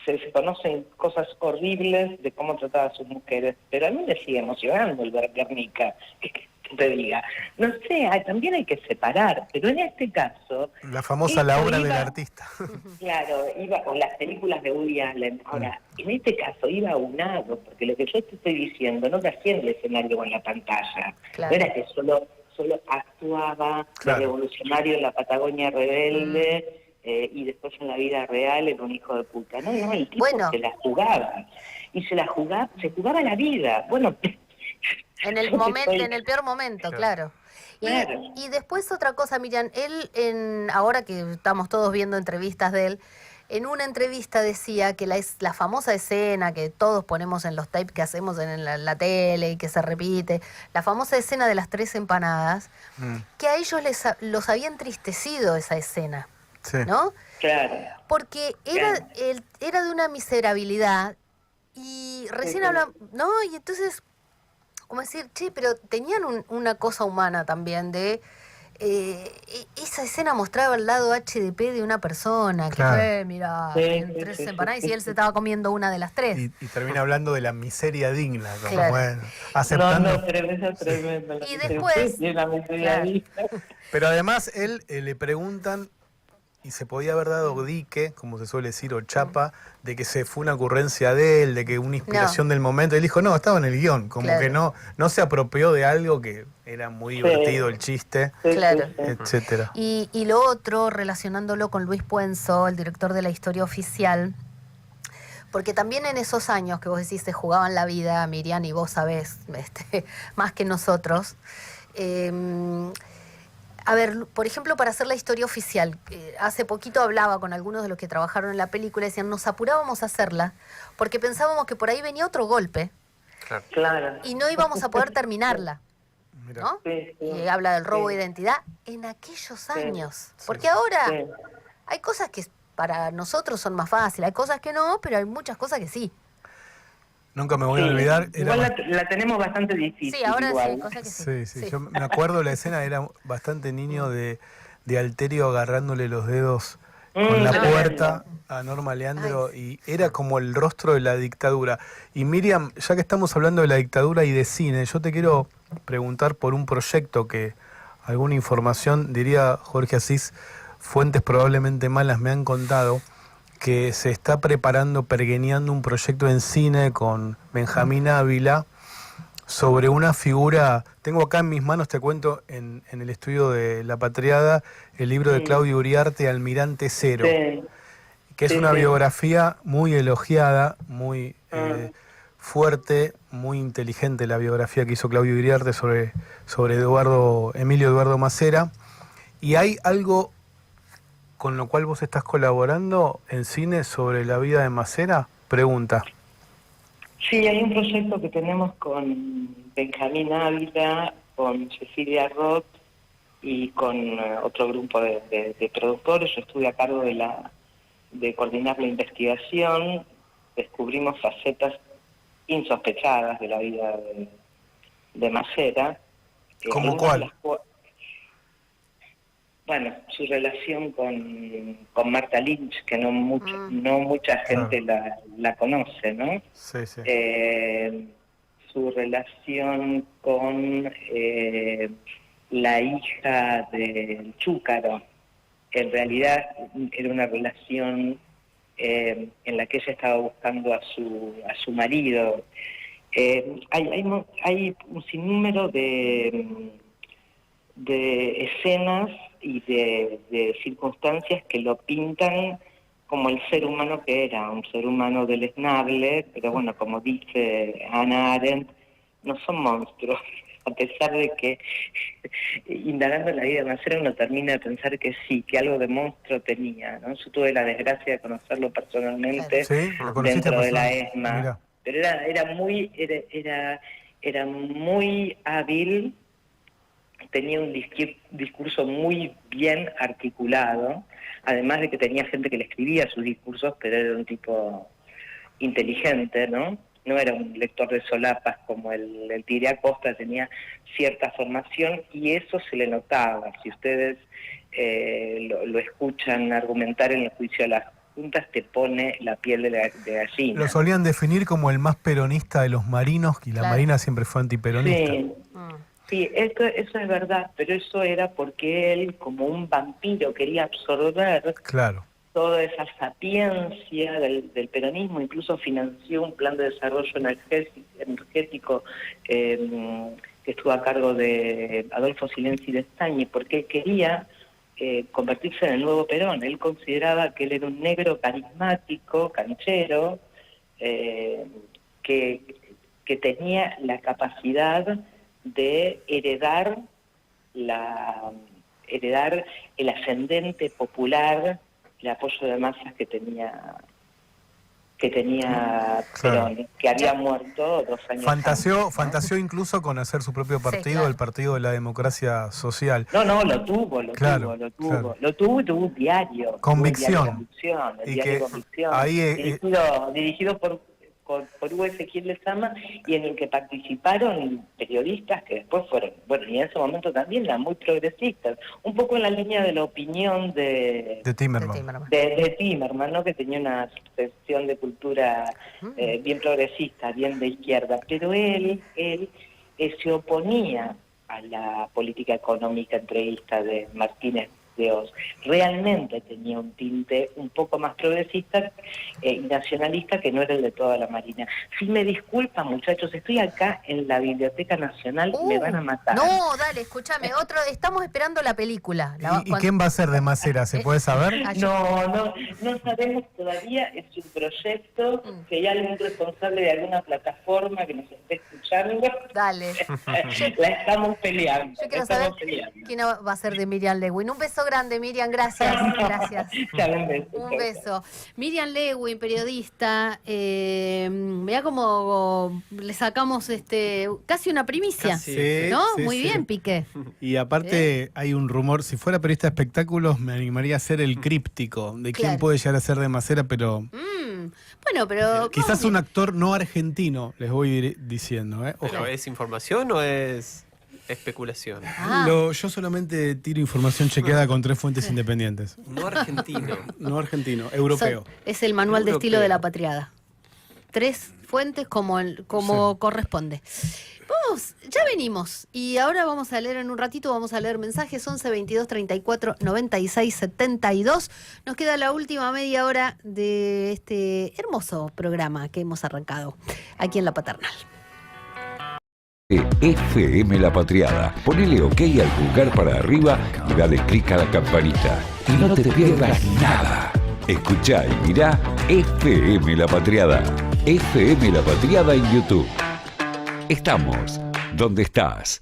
se conocen cosas horribles de cómo trataba a sus mujeres, pero a mí me sigue emocionando el ver Guernica, que te diga. No sé, también hay que separar, pero en este caso... La famosa esto la obra del iba- artista. Claro, iba con las películas de Woody Allen. Ahora, en este caso iba aunado, porque lo que yo te estoy diciendo no te hacía en el escenario o en la pantalla. Claro. No era que solo actuaba Claro. de revolucionario en la Patagonia rebelde y después en la vida real era un hijo de puta. No, el tipo Bueno. se la jugaba. Y se jugaba la vida. Bueno, En el yo momento, estoy- en el peor momento, claro. Claro. Y después otra cosa, Miriam, él, ahora que estamos todos viendo entrevistas de él, en una entrevista decía que la famosa escena que todos ponemos en los tapes que hacemos en la tele y que se repite, la famosa escena de las 3 empanadas, que a ellos los había entristecido esa escena, Sí. ¿no? claro. Porque era de una miserabilidad y recién hablan, ¿no? Y entonces, como decir, che, pero tenían una cosa humana también de... esa escena mostraba el lado HDP de una persona que Claro. fue, mira, Sí, en sí, 3 sí, empanadas sí, y él sí. se estaba comiendo una de las 3. Y termina hablando de la miseria digna, como Claro. bueno, aceptando. No, tremendo. Y después, Sí, la miseria claro. digna. Pero además él le preguntan, y se podía haber dado dique, como se suele decir, o chapa, de que se fue una ocurrencia de él, de que una inspiración del momento. Él dijo, no, estaba en el guión, como Claro. que no se apropió de algo que era muy divertido, el chiste, Sí, Claro. sí, sí. etcétera. Y lo otro, relacionándolo con Luis Puenzo, el director de La Historia Oficial, porque también en esos años que vos decís se jugaban la vida, Miriam, y vos sabés más que nosotros. A ver, por ejemplo, para hacer La Historia Oficial, hace poquito hablaba con algunos de los que trabajaron en la película y decían, nos apurábamos a hacerla porque pensábamos que por ahí venía otro golpe Claro. y no íbamos a poder terminarla. Mirá. ¿no? Sí, sí. Y habla del robo Sí. de identidad en aquellos Sí. años. Porque ahora Sí. hay cosas que para nosotros son más fáciles, hay cosas que no, pero hay muchas cosas que sí. Nunca me voy a Sí. olvidar. Igual la tenemos bastante difícil. Sí, ahora sí igual. hay cosas que sí. Sí, sí, Sí. yo me acuerdo la escena, era bastante niño de Alterio agarrándole los dedos con la tremendo. puerta a Norma Leandro y era como el rostro de la dictadura. Y Miriam, ya que estamos hablando de la dictadura y de cine, yo te quiero preguntar por un proyecto que alguna información, diría Jorge Asís, fuentes probablemente malas me han contado, que se está preparando, pergeñando un proyecto en cine con Benjamín Ávila sobre una figura. Tengo acá en mis manos, te cuento, en el estudio de La Patriada, el libro de Claudio Uriarte, Almirante Cero, Sí. que es Sí, una sí. biografía muy elogiada, muy fuerte, muy inteligente, la biografía que hizo Claudio Uriarte sobre Emilio Eduardo Macera. Y hay algo con lo cual vos estás colaborando en cine sobre la vida de Macera. Pregunta. Sí, hay un proyecto que tenemos con Benjamín Ávila, con Cecilia Roth y con otro grupo de productores. Yo estuve a cargo de coordinar la investigación. Descubrimos facetas insospechadas de la vida de Macera. ¿Cómo algunas de cuál? las Bueno, su relación con Marta Lynch, que no mucha gente la conoce, ¿no? Sí, sí. Su relación con la hija del Chúcaro. En realidad era una relación en la que ella estaba buscando a su marido. Hay un sinnúmero de escenas y de circunstancias que lo pintan como el ser humano que era, un ser humano deleznable, pero bueno, como dice Hannah Arendt, no son monstruos, a pesar de que indagando en la vida de Macera uno termina de pensar que sí, que algo de monstruo tenía, ¿no? Yo tuve la desgracia de conocerlo personalmente ¿Sí? ¿Lo conociste dentro de la personalmente? ESMA, Mirá. pero era muy hábil. Tenía un discurso muy bien articulado, además de que tenía gente que le escribía sus discursos, pero era un tipo inteligente, ¿no? No era un lector de solapas como el Tigre Acosta, tenía cierta formación y eso se le notaba. Si ustedes lo escuchan argumentar en el juicio de las juntas, te pone la piel de gallina. Lo solían definir como el más peronista de los marinos, y la Marina siempre fue antiperonista. Sí. Sí, eso es verdad, pero eso era porque él, como un vampiro, quería absorber toda esa sapiencia del peronismo, incluso financió un plan de desarrollo energético que estuvo a cargo de Adolfo Silenzi de Estañi, porque él quería convertirse en el nuevo Perón. Él consideraba que él era un negro carismático, canchero, que tenía la capacidad de heredar el ascendente popular, el apoyo de masas que tenía Perón, que había muerto 2 años antes. Fantaseó incluso con hacer su propio partido, el Partido de la Democracia Social. No, lo tuvo y tuvo un diario. Convicción. El diario Convicción, dirigido por Hugo Ezequiel Lezama, y en el que participaron periodistas que después fueron, bueno, y en ese momento también eran muy progresistas, un poco en la línea de la opinión de Timerman. De Timerman, ¿no? Que tenía una sección de cultura bien progresista, bien de izquierda, pero él se oponía a la política económica entreguista de Martínez de Oz. Realmente tenía un tinte un poco más progresista y nacionalista, que no era el de toda la Marina. Si me disculpan, muchachos, estoy acá en la Biblioteca Nacional, me van a matar. No, dale, escúchame, estamos esperando la película. ¿Y quién va a ser de Macera? ¿Se puede saber? No sabemos todavía, es un proyecto, que hay algún responsable de alguna plataforma que nos esté escuchando. Dale. La estamos peleando. Yo quiero saber quién va a ser de Miriam Lewin. Un beso grande, Miriam, gracias. Gracias. Chao, un beso. Un beso. Miriam Lewin, periodista, mirá cómo le sacamos casi una primicia, Casi, ¿no? sí, Muy sí. bien, Piqué. Y aparte hay un rumor, si fuera periodista de espectáculos me animaría a ser el críptico de quién Claro. puede llegar a ser de Macera, pero Bueno, pero... quizás un actor no argentino, les voy diciendo. Ojo. ¿Pero es información o es especulación? Ah. Yo solamente tiro información chequeada con 3 fuentes independientes. No argentino. No argentino, europeo. Es el manual de estilo Europeo. de la patriada. 3 fuentes como corresponde. Vamos, ya venimos. Y ahora vamos a leer en un ratito, vamos a leer mensajes 11 22 34 96 72. Nos queda la última media hora de este hermoso programa que hemos arrancado aquí en La Paternal. FM La Patriada. Ponele OK al pulgar para arriba y dale clic a la campanita. Y no te pierdas nada. Escuchá y mirá FM La Patriada. FM La Patriada en YouTube. Estamos donde estás.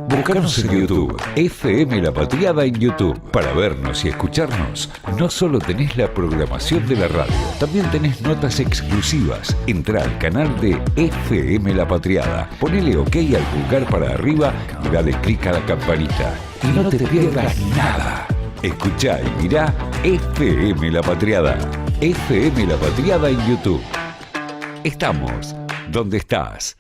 Buscanos en YouTube, FM La Patriada en YouTube. Para vernos y escucharnos, no solo tenés la programación de la radio, también tenés notas exclusivas. Entrá al canal de FM La Patriada, ponele OK al pulgar para arriba y dale clic a la campanita. Y no te pierdas nada. Escuchá y mirá FM La Patriada. FM La Patriada en YouTube. Estamos donde estás.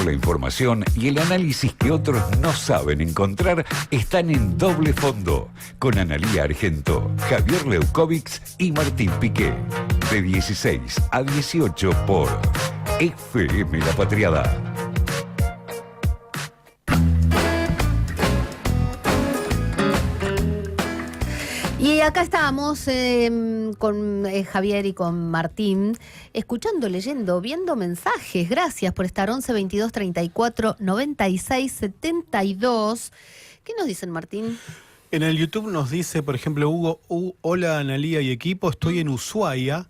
la información y el análisis que otros no saben encontrar están en Doble Fondo, con Analía Argento, Javier Leukovics y Martín Piqué. De 16 a 18 por FM La Patriada. Y acá estamos con Javier y con Martín, escuchando, leyendo, viendo mensajes. Gracias por estar. 11 22 34 96 72. ¿Qué nos dicen, Martín? En el YouTube nos dice, por ejemplo, Hugo, hola Analía y equipo, estoy en Ushuaia.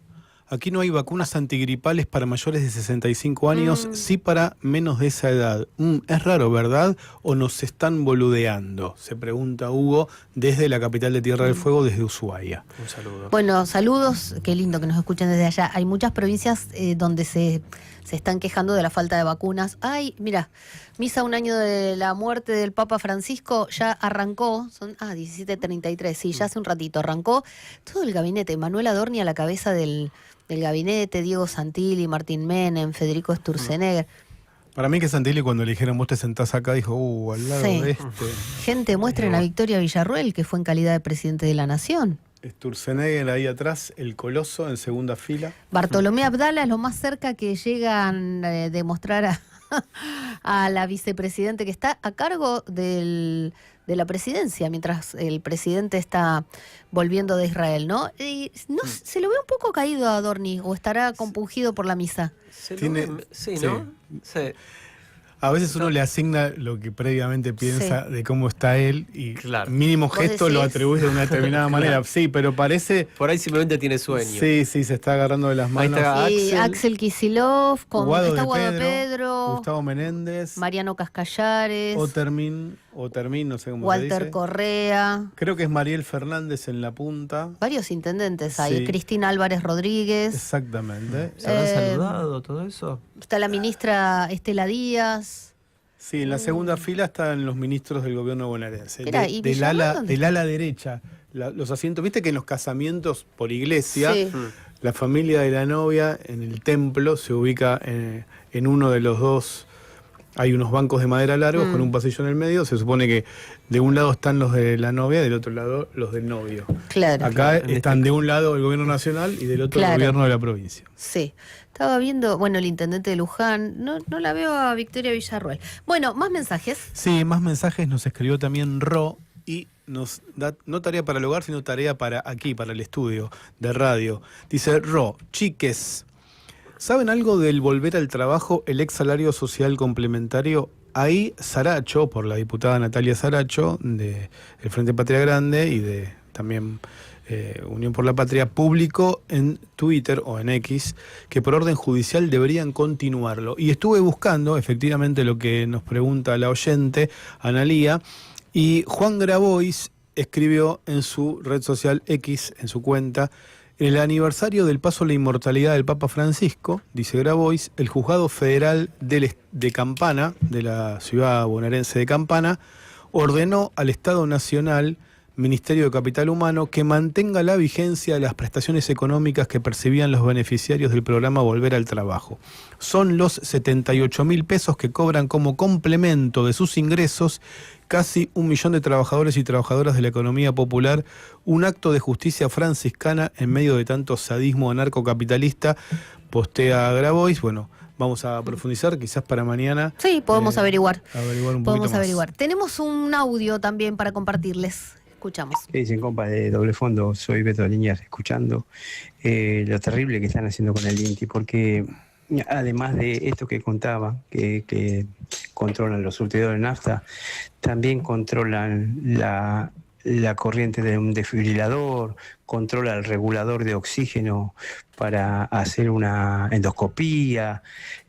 Aquí no hay vacunas antigripales para mayores de 65 años, sí para menos de esa edad. Es raro, ¿verdad? ¿O nos están boludeando? Se pregunta Hugo desde la capital de Tierra del Fuego, desde Ushuaia. Un saludo. Bueno, saludos, qué lindo que nos escuchen desde allá. Hay muchas provincias donde se están quejando de la falta de vacunas. Ay, mira, misa un año de la muerte del Papa Francisco, ya arrancó, son 17:33, sí, ya hace un ratito arrancó todo el gabinete. Manuel Adorni a la cabeza del gabinete, Diego Santilli, Martín Menem, Federico Sturzenegger. Para mí que Santilli cuando le dijeron vos te sentás acá, dijo, al lado de este. Gente, muestren a Victoria Villarruel, que fue en calidad de presidente de la Nación. Sturzenegger ahí atrás, el coloso en segunda fila. Bartolomé Abdala es lo más cerca que llegan de mostrar a la vicepresidente que está a cargo de la presidencia, mientras el presidente está volviendo de Israel, ¿no? Y se lo ve un poco caído a Adorni, o estará compungido por la misa. Sí, ¿no? Sí. A veces uno le asigna lo que previamente piensa de cómo está él y Claro. mínimo gesto lo atribuye de una determinada manera. Sí, pero parece... Por ahí simplemente tiene sueño. Sí, se está agarrando de las manos. Ahí está Axel Kicillof, Guado está de Guado de Pedro, Pedro, Gustavo Menéndez, Mariano Cascallares, Otermin, no sé cómo se Walter dice. Correa. Creo que es Mariel Fernández en la punta. Varios intendentes ahí. Sí. Cristina Álvarez Rodríguez. Exactamente. ¿Se habrán saludado todo eso? Está la ministra Estela Díaz. Sí, en la segunda fila están los ministros del gobierno bonaerense. Mirá, ¿y del Villarruel dónde ala derecha. Los asientos, viste que en los casamientos por iglesia, Sí. la familia de la novia en el templo se ubica en uno de los dos. Hay unos bancos de madera largos con un pasillo en el medio. Se supone que de un lado están los de la novia, del otro lado los del novio. Claro. Acá están de un lado el gobierno nacional y del otro el gobierno de la provincia. Sí. Estaba viendo, bueno, el intendente de Luján. No la veo a Victoria Villarruel. Bueno, más mensajes. Sí, más mensajes nos escribió también Ro y nos da no tarea para el hogar, sino tarea para aquí, para el estudio de radio. Dice Ro, chiques, ¿saben algo del volver al trabajo, el ex salario social complementario? Ahí Saracho, por la diputada Natalia Saracho, de el Frente Patria Grande y de también Unión por la Patria, publicó en Twitter o en X que por orden judicial deberían continuarlo. Y estuve buscando efectivamente lo que nos pregunta la oyente, Analía, y Juan Grabois escribió en su red social X, en su cuenta: en el aniversario del paso a la inmortalidad del Papa Francisco, dice Grabois, el Juzgado Federal de Campana, de la ciudad bonaerense de Campana, ordenó al Estado Nacional, Ministerio de Capital Humano, que mantenga la vigencia de las prestaciones económicas que percibían los beneficiarios del programa Volver al Trabajo. Son los 78.000 pesos que cobran como complemento de sus ingresos casi 1 millón de trabajadores y trabajadoras de la economía popular, un acto de justicia franciscana en medio de tanto sadismo anarcocapitalista, postea Grabois. Bueno, vamos a profundizar, quizás para mañana. Sí, podemos averiguar. Un poquito más. Tenemos un audio también para compartirles. Escuchamos. ¿Qué dicen, compa de Doble Fondo? Soy Beto Liniers, escuchando lo terrible que están haciendo con el INTI, porque además de esto que contaba, que controlan los surtidores de nafta, también controlan la corriente de un desfibrilador, controla el regulador de oxígeno para hacer una endoscopía.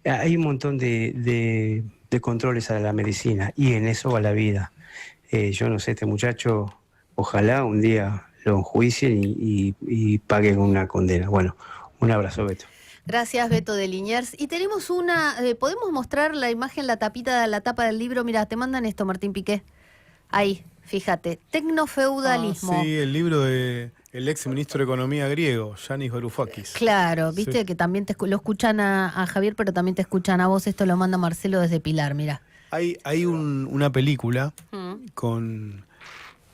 Hay un montón de controles a la medicina y en eso va la vida. Yo no sé, este muchacho, ojalá un día lo enjuicien y paguen una condena. Bueno, un abrazo, Beto. Gracias, Beto de Liniers. Y tenemos ¿podemos mostrar la imagen, la tapa del libro? Mira, te mandan esto, Martín Piqué. Ahí, fíjate, Tecnofeudalismo. Sí, el libro de El ex ministro de Economía griego, Yanis Varoufakis. Claro, viste que también lo escuchan a Javier, pero también te escuchan a vos. Esto lo manda Marcelo desde Pilar, mira. Hay una película con...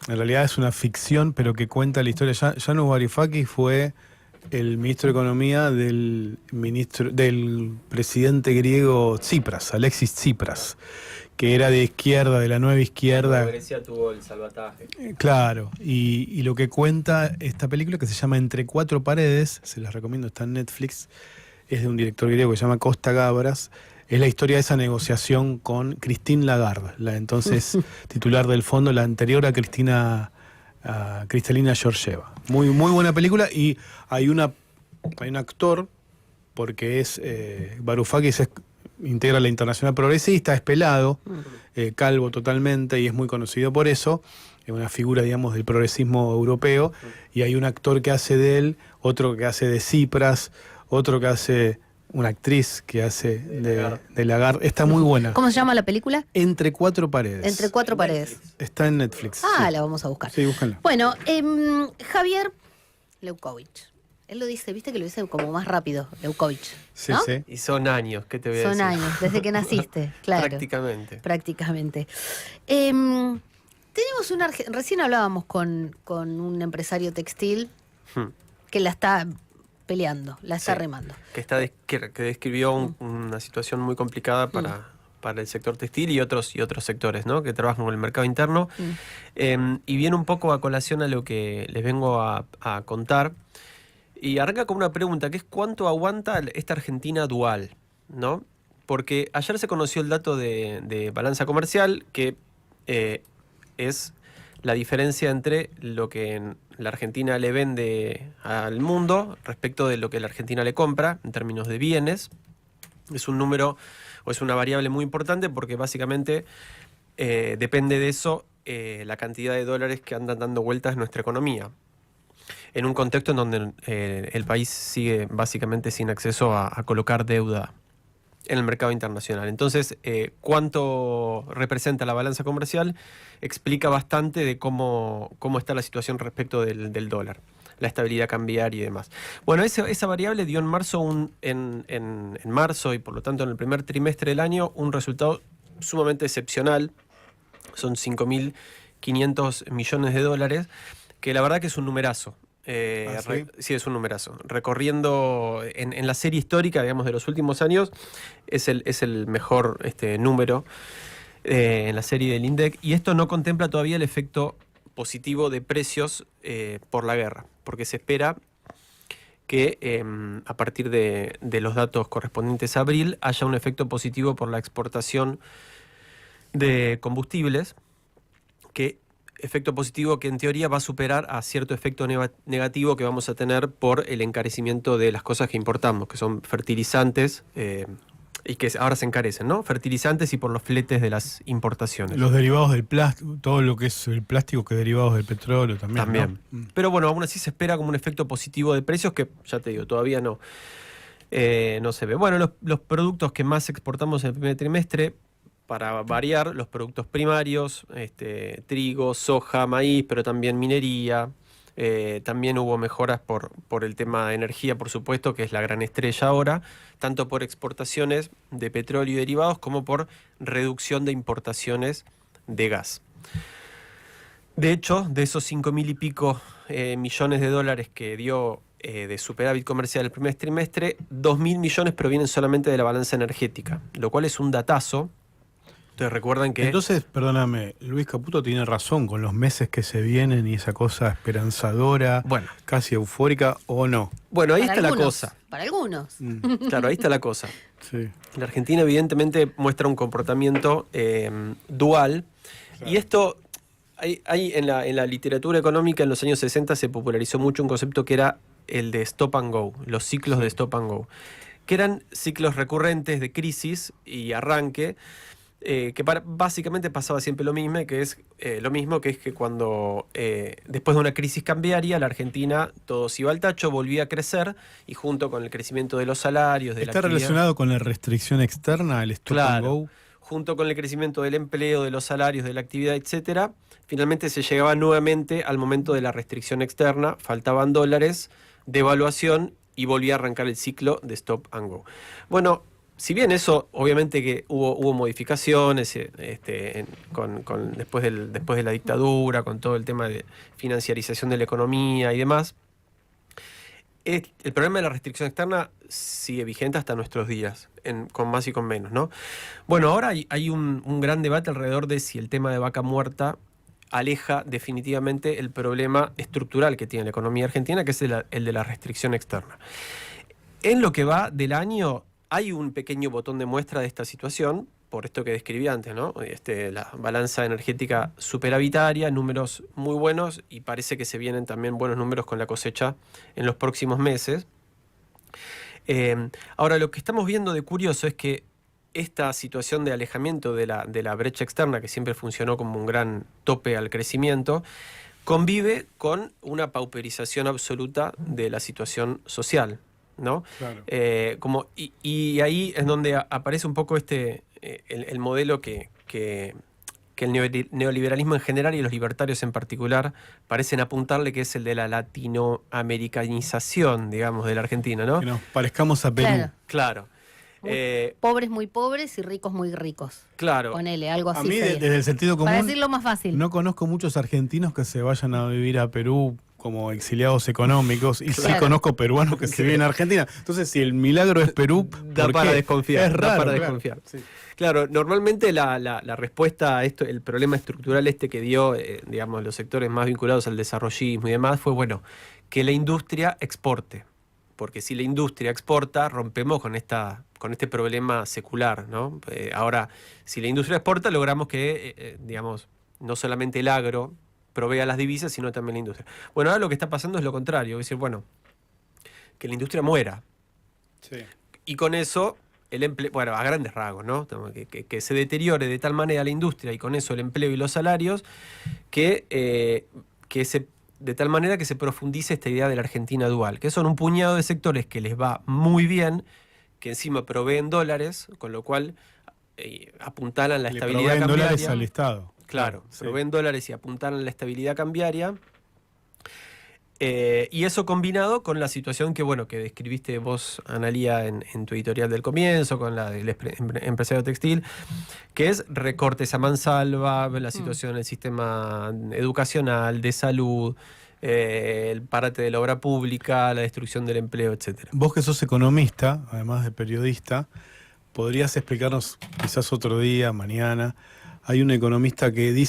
En realidad es una ficción, pero que cuenta la historia. Yanis Varoufakis fue el ministro de Economía del presidente griego Tsipras, Alexis Tsipras, que era de izquierda, de la nueva izquierda. Grecia tuvo el salvataje. Claro, y lo que cuenta esta película, que se llama Entre cuatro paredes, se las recomiendo, está en Netflix, es de un director griego que se llama Costa Gavras, es la historia de esa negociación con Christine Lagarde, la entonces titular del fondo, la anterior a Kristalina Georgieva. Muy, muy buena película, y hay un actor, porque Varoufakis integra la Internacional Progresista, es pelado, calvo totalmente, y es muy conocido por eso, es una figura, digamos, del progresismo europeo, y hay un actor que hace de él, otro que hace de Tsipras, otro que hace... Una actriz que hace de Lagarde. Está muy buena. ¿Cómo se llama la película? Entre cuatro paredes. Entre cuatro paredes. Está en Netflix. Ah, sí. la vamos a buscar. Sí, búscanla. Bueno, Javier Leukovich. Él lo dice, viste que lo dice como más rápido, Leukovich. Sí, ¿no? sí. Y son años, ¿qué te voy a Son decir? años, desde que naciste, claro. Prácticamente. Tenemos recién hablábamos con un empresario textil que la está peleando, la está remando. Que describió una situación muy complicada para el sector textil y otros sectores, ¿no? Que trabajan con el mercado interno. Y viene un poco a colación a lo que les vengo a contar. Y arranca con una pregunta, que es ¿cuánto aguanta esta Argentina dual? ¿No? Porque ayer se conoció el dato de balanza comercial, que es la diferencia entre lo que la Argentina le vende al mundo respecto de lo que la Argentina le compra en términos de bienes. Es un número o es una variable muy importante porque básicamente depende de eso la cantidad de dólares que andan dando vueltas en nuestra economía. En un contexto en donde el país sigue básicamente sin acceso a colocar deuda en el mercado internacional. Entonces, cuánto representa la balanza comercial explica bastante de cómo está la situación respecto del dólar, la estabilidad cambiaria y demás. Bueno, esa variable dio en marzo en marzo y por lo tanto en el primer trimestre del año un resultado sumamente excepcional. Son 5.500 millones de dólares, que la verdad que es un numerazo. ¿Sí? Sí, es un numerazo. Recorriendo en la serie histórica, digamos, de los últimos años, es el mejor número en la serie del INDEC. Y esto no contempla todavía el efecto positivo de precios por la guerra, porque se espera que a partir de los datos correspondientes a abril haya un efecto positivo por la exportación de combustibles, efecto positivo que en teoría va a superar a cierto efecto negativo que vamos a tener por el encarecimiento de las cosas que importamos, que son fertilizantes y que ahora se encarecen, ¿no? Fertilizantes y por los fletes de las importaciones. Los derivados del plástico, todo lo que es el plástico que es derivados del petróleo también. ¿No? Pero bueno, aún así se espera como un efecto positivo de precios que, ya te digo, todavía no se ve. Bueno, los productos que más exportamos en el primer trimestre, para variar, los productos primarios, trigo, soja, maíz, pero también minería. También hubo mejoras por el tema de energía, por supuesto, que es la gran estrella ahora, tanto por exportaciones de petróleo y derivados como por reducción de importaciones de gas. De hecho, de esos 5.000 y pico millones de dólares que dio de superávit comercial el primer trimestre, 2.000 millones provienen solamente de la balanza energética, lo cual es un datazo. Entonces recuerdan que... Entonces, perdóname, Luis Caputo tiene razón con los meses que se vienen y esa cosa esperanzadora, casi eufórica, ¿o no? Bueno, ahí está la cosa. Para algunos. Claro, ahí está la cosa. Sí. La Argentina evidentemente muestra un comportamiento dual. Claro. Y esto, hay en la literatura económica en los años 60 se popularizó mucho un concepto que era el de stop and go, los ciclos de stop and go, que eran ciclos recurrentes de crisis y arranque, que básicamente pasaba siempre lo mismo, que es que cuando después de una crisis cambiaria la Argentina todo se iba al tacho, volvía a crecer y junto con el crecimiento de los salarios, de la ¿Está actividad, relacionado con la restricción externa, el stop and go? junto con el crecimiento del empleo, de los salarios, de la actividad, etcétera, finalmente se llegaba nuevamente al momento de la restricción externa, faltaban dólares, devaluación y volvía a arrancar el ciclo de stop and go. Bueno, si bien eso, obviamente que hubo modificaciones después de la dictadura, con todo el tema de financiarización de la economía y demás, el problema de la restricción externa sigue vigente hasta nuestros días, con más y con menos, ¿no? Bueno, ahora hay un gran debate alrededor de si el tema de vaca muerta aleja definitivamente el problema estructural que tiene la economía argentina, que es el de la restricción externa. En lo que va del año, hay un pequeño botón de muestra de esta situación, por esto que describí antes, ¿no? La balanza energética superavitaria, números muy buenos, y parece que se vienen también buenos números con la cosecha en los próximos meses. Ahora, lo que estamos viendo de curioso es que esta situación de alejamiento de la brecha externa, que siempre funcionó como un gran tope al crecimiento, convive con una pauperización absoluta de la situación social, ¿no? Claro. Y ahí es donde aparece un poco el modelo que el neoliberalismo en general y los libertarios en particular parecen apuntarle, que es el de la latinoamericanización, digamos, de la Argentina, ¿no? Que nos parezcamos a Perú. Claro. Pobres muy pobres y ricos muy ricos. Claro. Ponele, algo así. A mí, sería. desde el sentido común, para decirlo más fácil. no conozco muchos argentinos que se vayan a vivir a Perú como exiliados económicos, y sí conozco peruanos que se viven a Argentina. Entonces, si el milagro es Perú, da para desconfiar. Es raro, para desconfiar. Sí. Claro, normalmente la respuesta a esto, el problema estructural que dio, digamos, los sectores más vinculados al desarrollismo y demás, fue, bueno, que la industria exporte. Porque si la industria exporta, rompemos con este problema secular, ¿no? Ahora, si la industria exporta, logramos que, digamos, no solamente el agro provea las divisas, sino también la industria. Bueno, ahora lo que está pasando es lo contrario, es decir, bueno, que la industria muera. Sí. Y con eso, el empleo, bueno, a grandes rasgos, ¿no? Que se deteriore de tal manera la industria y con eso el empleo y los salarios, de tal manera que se profundice esta idea de la Argentina dual, que son un puñado de sectores que les va muy bien, que encima proveen dólares, con lo cual apuntalan la estabilidad cambiaria. Dólares al Estado. Claro, sí. proveen dólares y apuntalan la estabilidad cambiaria. Y eso combinado con la situación que describiste vos, Analía, en tu editorial del comienzo, con la del empresario textil, que es recortes a mansalva, la situación en el sistema educacional, de salud, el parate de la obra pública, la destrucción del empleo, etcétera. Vos, que sos economista, además de periodista, ¿podrías explicarnos quizás otro día, mañana? Hay un economista que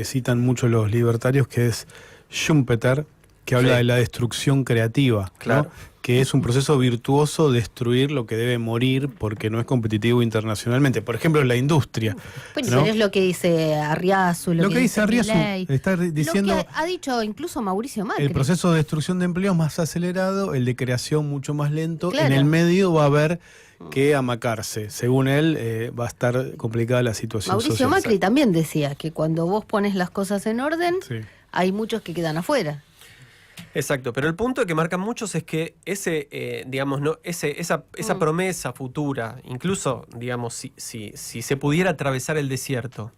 citan mucho los libertarios, que es Schumpeter, que habla de la destrucción creativa, claro, ¿no? Que es un proceso virtuoso destruir lo que debe morir porque no es competitivo internacionalmente. Por ejemplo, la industria. Bueno, ¿no? pero es lo que dice Arriazu, Lo que dice Arriazu, Milei. está diciendo Lo que ha dicho incluso Mauricio Macri. el proceso de destrucción de empleos más acelerado, el de creación mucho más lento. Claro. En el medio va a haber que amacarse. Según él, va a estar complicada la situación Mauricio social. Macri también decía que cuando vos pones las cosas en orden, hay muchos que quedan afuera. Exacto, pero el punto que marcan muchos es que esa promesa futura, incluso, digamos, si se pudiera atravesar el desierto,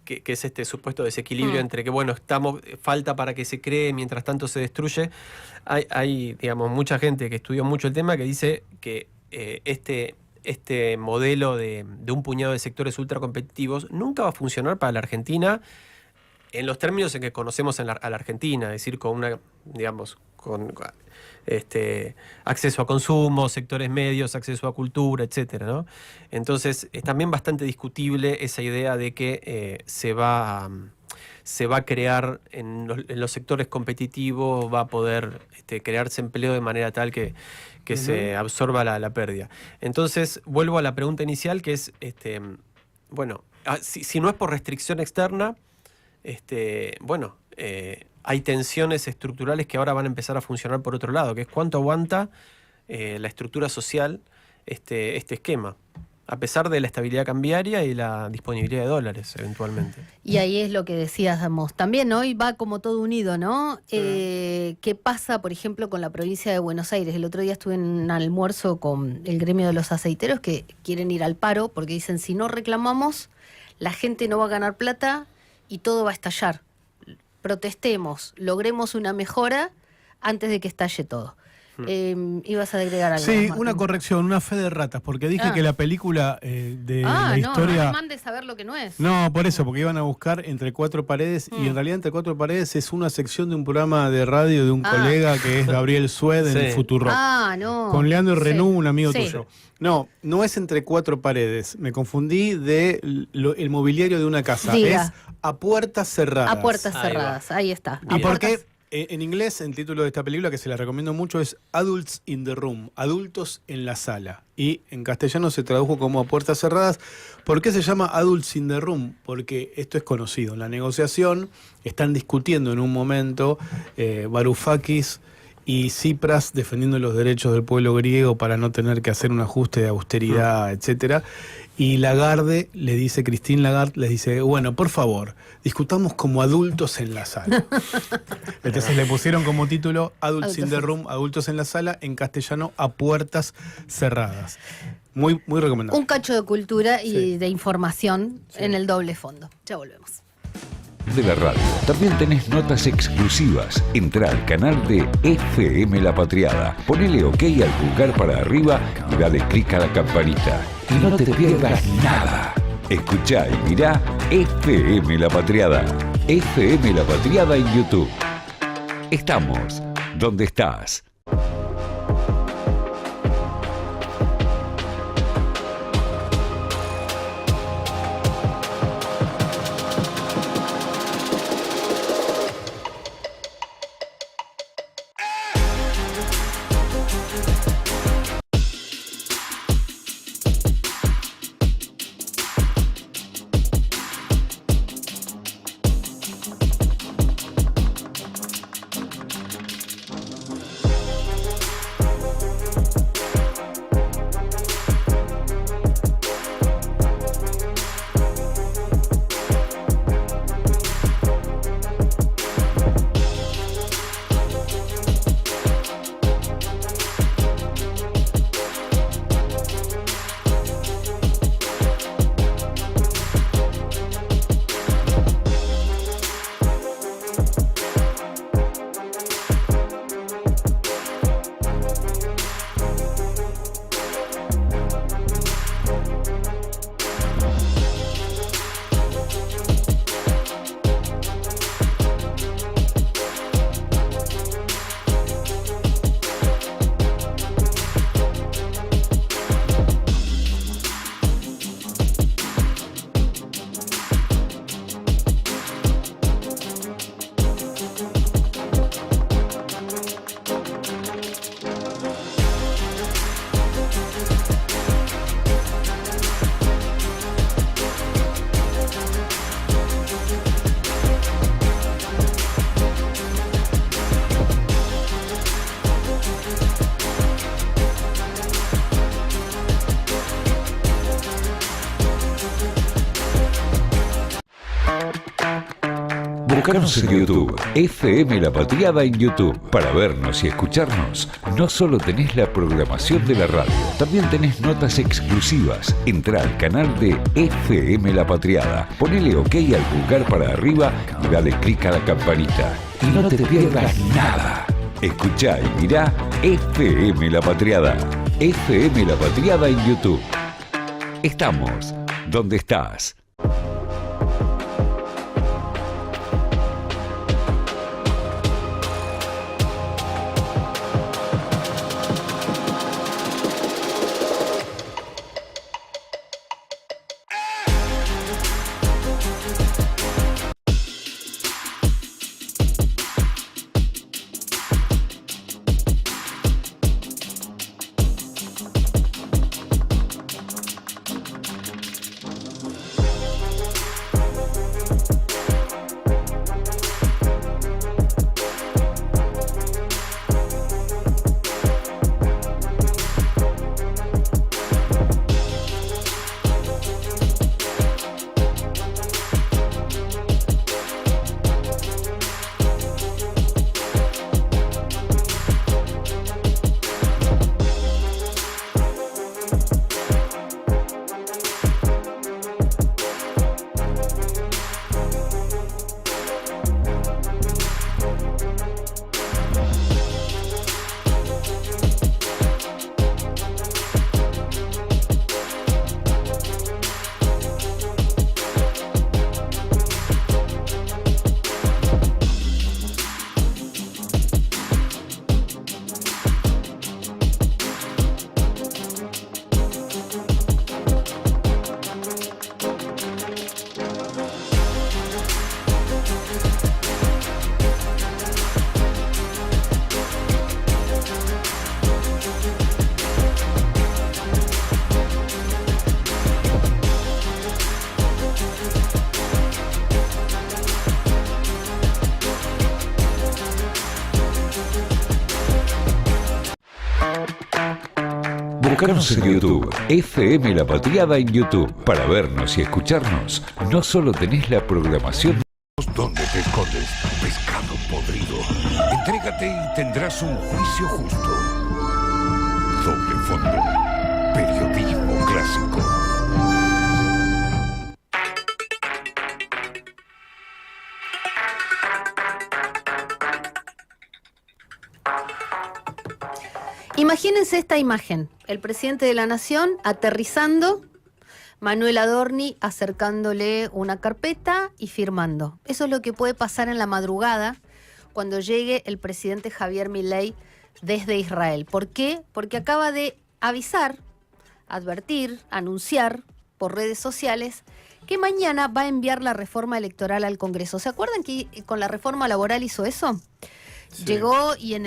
que es este supuesto desequilibrio entre que, falta para que se cree, mientras tanto se destruye, hay digamos, mucha gente que estudió mucho el tema que dice que este modelo de un puñado de sectores ultracompetitivos nunca va a funcionar para la Argentina en los términos en que conocemos a la Argentina, es decir, con acceso a consumo, sectores medios, acceso a cultura, etcétera, ¿no? Entonces, es también bastante discutible esa idea de que se va a crear en los sectores competitivos, va a poder crearse empleo de manera tal que se absorba la pérdida. Entonces, vuelvo a la pregunta inicial, que es, si no es por restricción externa, hay tensiones estructurales que ahora van a empezar a funcionar por otro lado, que es cuánto aguanta la estructura social este esquema. a pesar de la estabilidad cambiaria y la disponibilidad de dólares eventualmente. Y ahí es lo que decíamos también, hoy va como todo unido, ¿no? ¿Qué pasa, por ejemplo, con la provincia de Buenos Aires? El otro día estuve en un almuerzo con el gremio de los aceiteros que quieren ir al paro porque dicen, si no reclamamos, la gente no va a ganar plata y todo va a estallar. Protestemos, logremos una mejora antes de que estalle todo. Ibas a agregar algo. Sí, Martín. una corrección, una fe de ratas, porque dije que la película de la no historia... me mandes a ver lo que no es. No, por eso, porque iban a buscar Entre Cuatro Paredes, y en realidad Entre Cuatro Paredes es una sección de un programa de radio de un colega que es Gabriel Sued en Futurock. No. Con Leandro Renú, un amigo Sí. tuyo. No es Entre Cuatro Paredes. Me confundí de el mobiliario de una casa. Diga. Es A Puertas Cerradas. A puertas cerradas, ahí está. ¿Y por qué? En inglés, el título de esta película, que se la recomiendo mucho, es Adults in the Room, Adultos en la Sala. Y en castellano se tradujo como A Puertas Cerradas. ¿Por qué se llama Adults in the Room? Porque esto es conocido. En la negociación están discutiendo en un momento Varoufakis y Tsipras defendiendo los derechos del pueblo griego para no tener que hacer un ajuste de austeridad, etcétera. Y Lagarde le dice, Christine Lagarde les dice, bueno, por favor, discutamos como adultos en la sala. Entonces le pusieron como título Adults in the Room, Adultos en la Sala, en castellano A Puertas Cerradas. Muy, muy recomendable. Un cacho de cultura y de información en el doble fondo. Ya volvemos. De la radio. También tenés notas exclusivas. Entrá al canal de FM La Patriada. Ponele OK al pulgar para arriba y dale clic a la campanita. Y no te pierdas nada. Escuchá y mirá FM La Patriada. FM La Patriada en YouTube. Estamos donde estás. Buscarnos en YouTube, FM La Patriada en YouTube. Para vernos y escucharnos, no solo tenés la programación de la radio, también tenés notas exclusivas. Entrá al canal de FM La Patriada, ponele OK al pulgar para arriba y dale clic a la campanita. Y no te pierdas nada. Escuchá y mirá FM La Patriada. FM La Patriada en YouTube. Estamos donde estás. Búscanos en YouTube, FM La Patriada en YouTube. Para vernos y escucharnos, no solo tenés la programación. ¿Dónde te escondes, pescado podrido? Entrégate y tendrás un juicio justo. Doble Fondo. Periodismo clásico. Imagínense esta imagen, el presidente de la Nación aterrizando, Manuel Adorni acercándole una carpeta y firmando. Eso es lo que puede pasar en la madrugada cuando llegue el presidente Javier Milei desde Israel. ¿Por qué? Porque acaba de avisar, advertir, anunciar por redes sociales que mañana va a enviar la reforma electoral al Congreso. ¿Se acuerdan que con la reforma laboral hizo eso? Sí. Llegó y en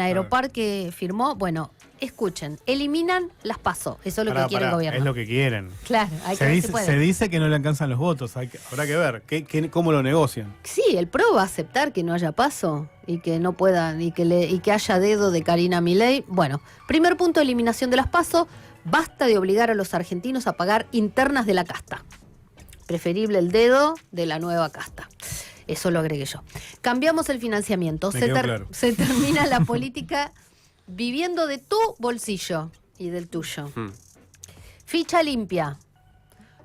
Aeroparque firmó. Bueno, escuchen, eliminan las PASO. Eso es lo que quiere el gobierno. Es lo que quieren. Claro, hay se dice que no le alcanzan los votos. Habrá que ver cómo lo negocian. Sí, el PRO va a aceptar que no haya PASO y que no puedan y que haya dedo de Karina Milei. Bueno, primer punto, eliminación de las PASO. Basta de obligar a los argentinos a pagar internas de la casta. Preferible el dedo de la nueva casta. Eso lo agregué yo. Cambiamos el financiamiento. Se termina la política viviendo de tu bolsillo y del tuyo. Ficha limpia.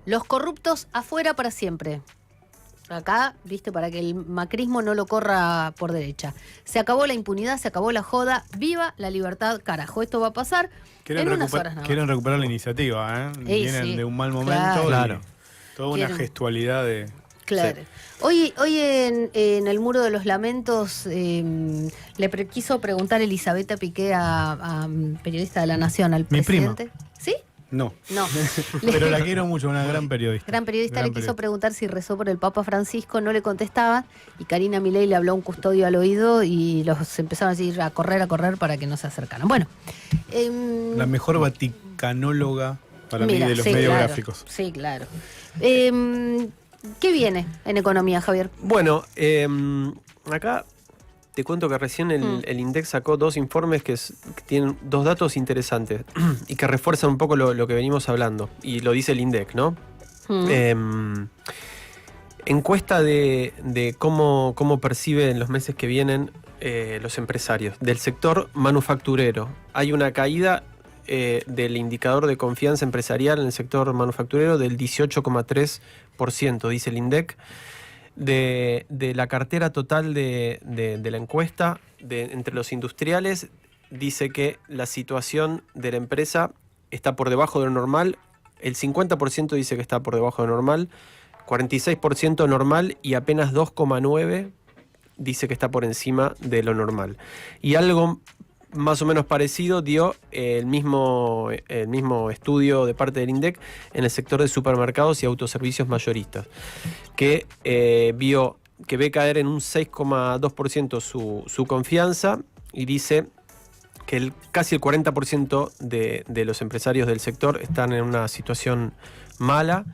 Los corruptos afuera para siempre. Acá, viste, para que el macrismo no lo corra por derecha. Se acabó la impunidad, se acabó la joda. ¡Viva la libertad, carajo! Esto va a pasar en unas horas nada más. Quieren recuperar la iniciativa, ¿eh? Vienen de un mal momento. Claro. Toda una gestualidad de... Claro. Sí. Hoy en el Muro de los Lamentos quiso preguntar Elisabetta Piqué a periodista de La Nación, al presidente. ¿Mi prima? ¿Sí? No. No. Pero la quiero mucho, una gran periodista. Gran periodista, le quiso preguntar si rezó por el Papa Francisco, no le contestaba, y Karina Milei le habló a un custodio al oído y los empezaron a decir a correr para que no se acercaran. Bueno. La mejor vaticanóloga para mí de los medios gráficos. Sí, claro. ¿Qué viene en economía, Javier? Bueno, acá te cuento que recién el INDEC sacó dos informes que tienen dos datos interesantes y que refuerzan un poco lo que venimos hablando. Y lo dice el INDEC, ¿no? Encuesta de cómo perciben los meses que vienen los empresarios. Del sector manufacturero. Hay una caída del indicador de confianza empresarial en el sector manufacturero del 18,3%, dice el INDEC. De la cartera total de la encuesta entre los industriales, dice que la situación de la empresa está por debajo de lo normal. El 50% dice que está por debajo de lo normal, 46% normal y apenas 2,9% dice que está por encima de lo normal. Y algo más o menos parecido dio el mismo estudio de parte del INDEC en el sector de supermercados y autoservicios mayoristas, que ve caer en un 6,2% su confianza y dice que casi el 40% de los empresarios del sector están en una situación mala.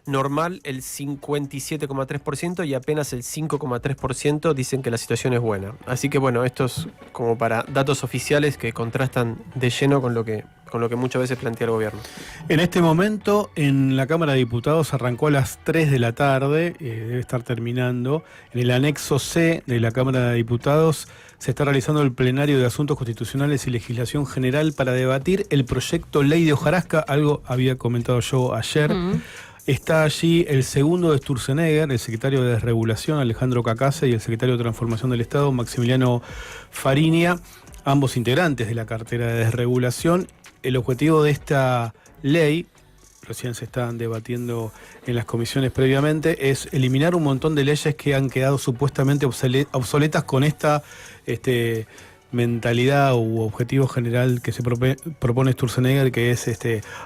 Normal el 57,3% y apenas el 5,3% dicen que la situación es buena. Así que bueno, esto es como para datos oficiales que contrastan de lleno con lo que muchas veces plantea el gobierno. En este momento en la Cámara de Diputados arrancó a las 3 de la tarde, debe estar terminando. En el anexo C de la Cámara de Diputados se está realizando el plenario de Asuntos Constitucionales y Legislación General para debatir el proyecto Ley de Hojarasca, algo había comentado yo ayer. Está allí el segundo de Sturzenegger, el secretario de Desregulación, Alejandro Cacase, y el secretario de Transformación del Estado, Maximiliano Fariña, ambos integrantes de la cartera de Desregulación. El objetivo de esta ley, recién se están debatiendo en las comisiones previamente, es eliminar un montón de leyes que han quedado supuestamente obsoletas con esta mentalidad u objetivo general que se propone Sturzenegger, que es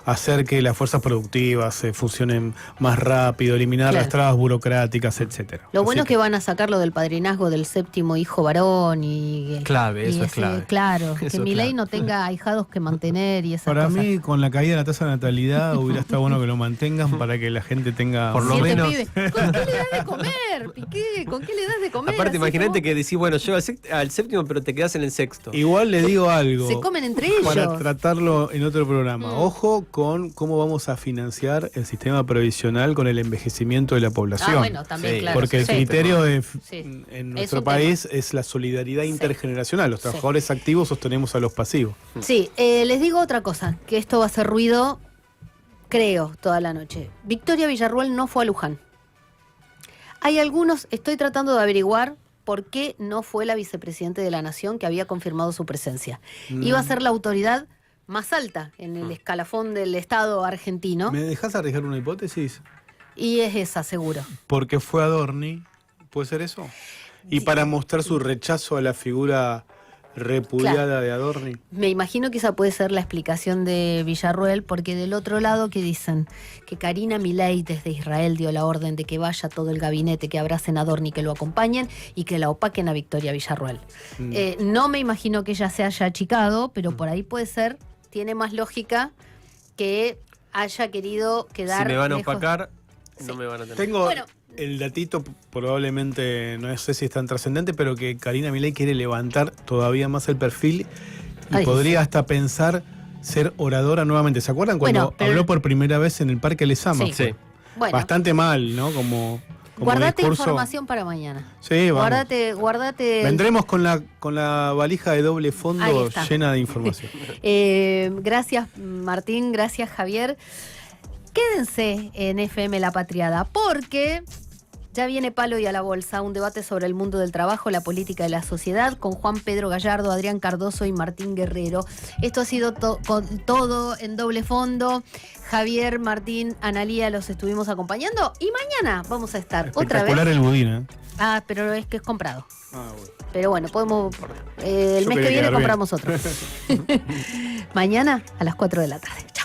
hacer que las fuerzas productivas funcionen más rápido, eliminar las trabas burocráticas, etcétera. Lo bueno es que van a sacar lo del padrinazgo del séptimo hijo varón y clave, eso es clave. Claro, que Milei no tenga ahijados que mantener y esas Para cosas. mí, con la caída de la tasa de natalidad, hubiera estado bueno que lo mantengan para que la gente tenga por lo menos. ¿Con qué le das de comer, Piqué? ¿Con qué le das de comer? Aparte, imagínate que decís, bueno, llego al séptimo, pero te quedás en el sexto. Igual le digo algo. Se comen entre ellos. Para tratarlo en otro programa. Ojo con cómo vamos a financiar el sistema previsional con el envejecimiento de la población. Bueno, también, claro. Porque el criterio Sí. en nuestro país es la solidaridad intergeneracional. Los trabajadores activos sostenemos a los pasivos. Sí, les digo otra cosa, que esto va a hacer ruido, creo, toda la noche. Victoria Villarruel no fue a Luján. Hay algunos, estoy tratando de averiguar por qué no fue la vicepresidenta de la Nación que había confirmado su presencia. Iba a ser la autoridad más alta en el escalafón del Estado argentino. ¿Me dejas arriesgar una hipótesis? Y es esa, seguro. Porque fue Adorni, ¿puede ser eso? Y para mostrar su rechazo a la figura repudiada de Adorni. Me imagino que esa puede ser la explicación de Villarruel, porque del otro lado, ¿qué dicen? Que Karina Milei desde Israel dio la orden de que vaya todo el gabinete, que abracen a Adorni, que lo acompañen y que la opaquen a Victoria Villarruel. No me imagino que ella se haya achicado, pero por ahí puede ser, tiene más lógica que haya querido quedar Si me van a lejos. opacar, no me van a tener. Tengo Bueno. el datito, probablemente, no sé si es tan trascendente, pero que Karina Milei quiere levantar todavía más el perfil y podría hasta pensar ser oradora nuevamente. ¿Se acuerdan cuando habló por primera vez en el Parque Lezama? Sí. Bueno. Bastante mal, ¿no? Como Guardate discurso. información para mañana. Sí, vamos. Guardate. Vendremos con la valija de doble fondo llena de información. Gracias, Martín. Gracias, Javier. Quédense en FM La Patriada, porque ya viene Palo y a la Bolsa, un debate sobre el mundo del trabajo, la política y la sociedad, con Juan Pedro Gallardo, Adrián Cardoso y Martín Guerrero. Esto ha sido todo en doble fondo. Javier, Martín, Analía los estuvimos acompañando y mañana vamos a estar otra vez. Espectacular el budín, ¿eh? Ah, pero es que es comprado. Ah, bueno. Pero bueno, podemos. El mes que viene compramos otro. Mañana a las 4 de la tarde. Chao.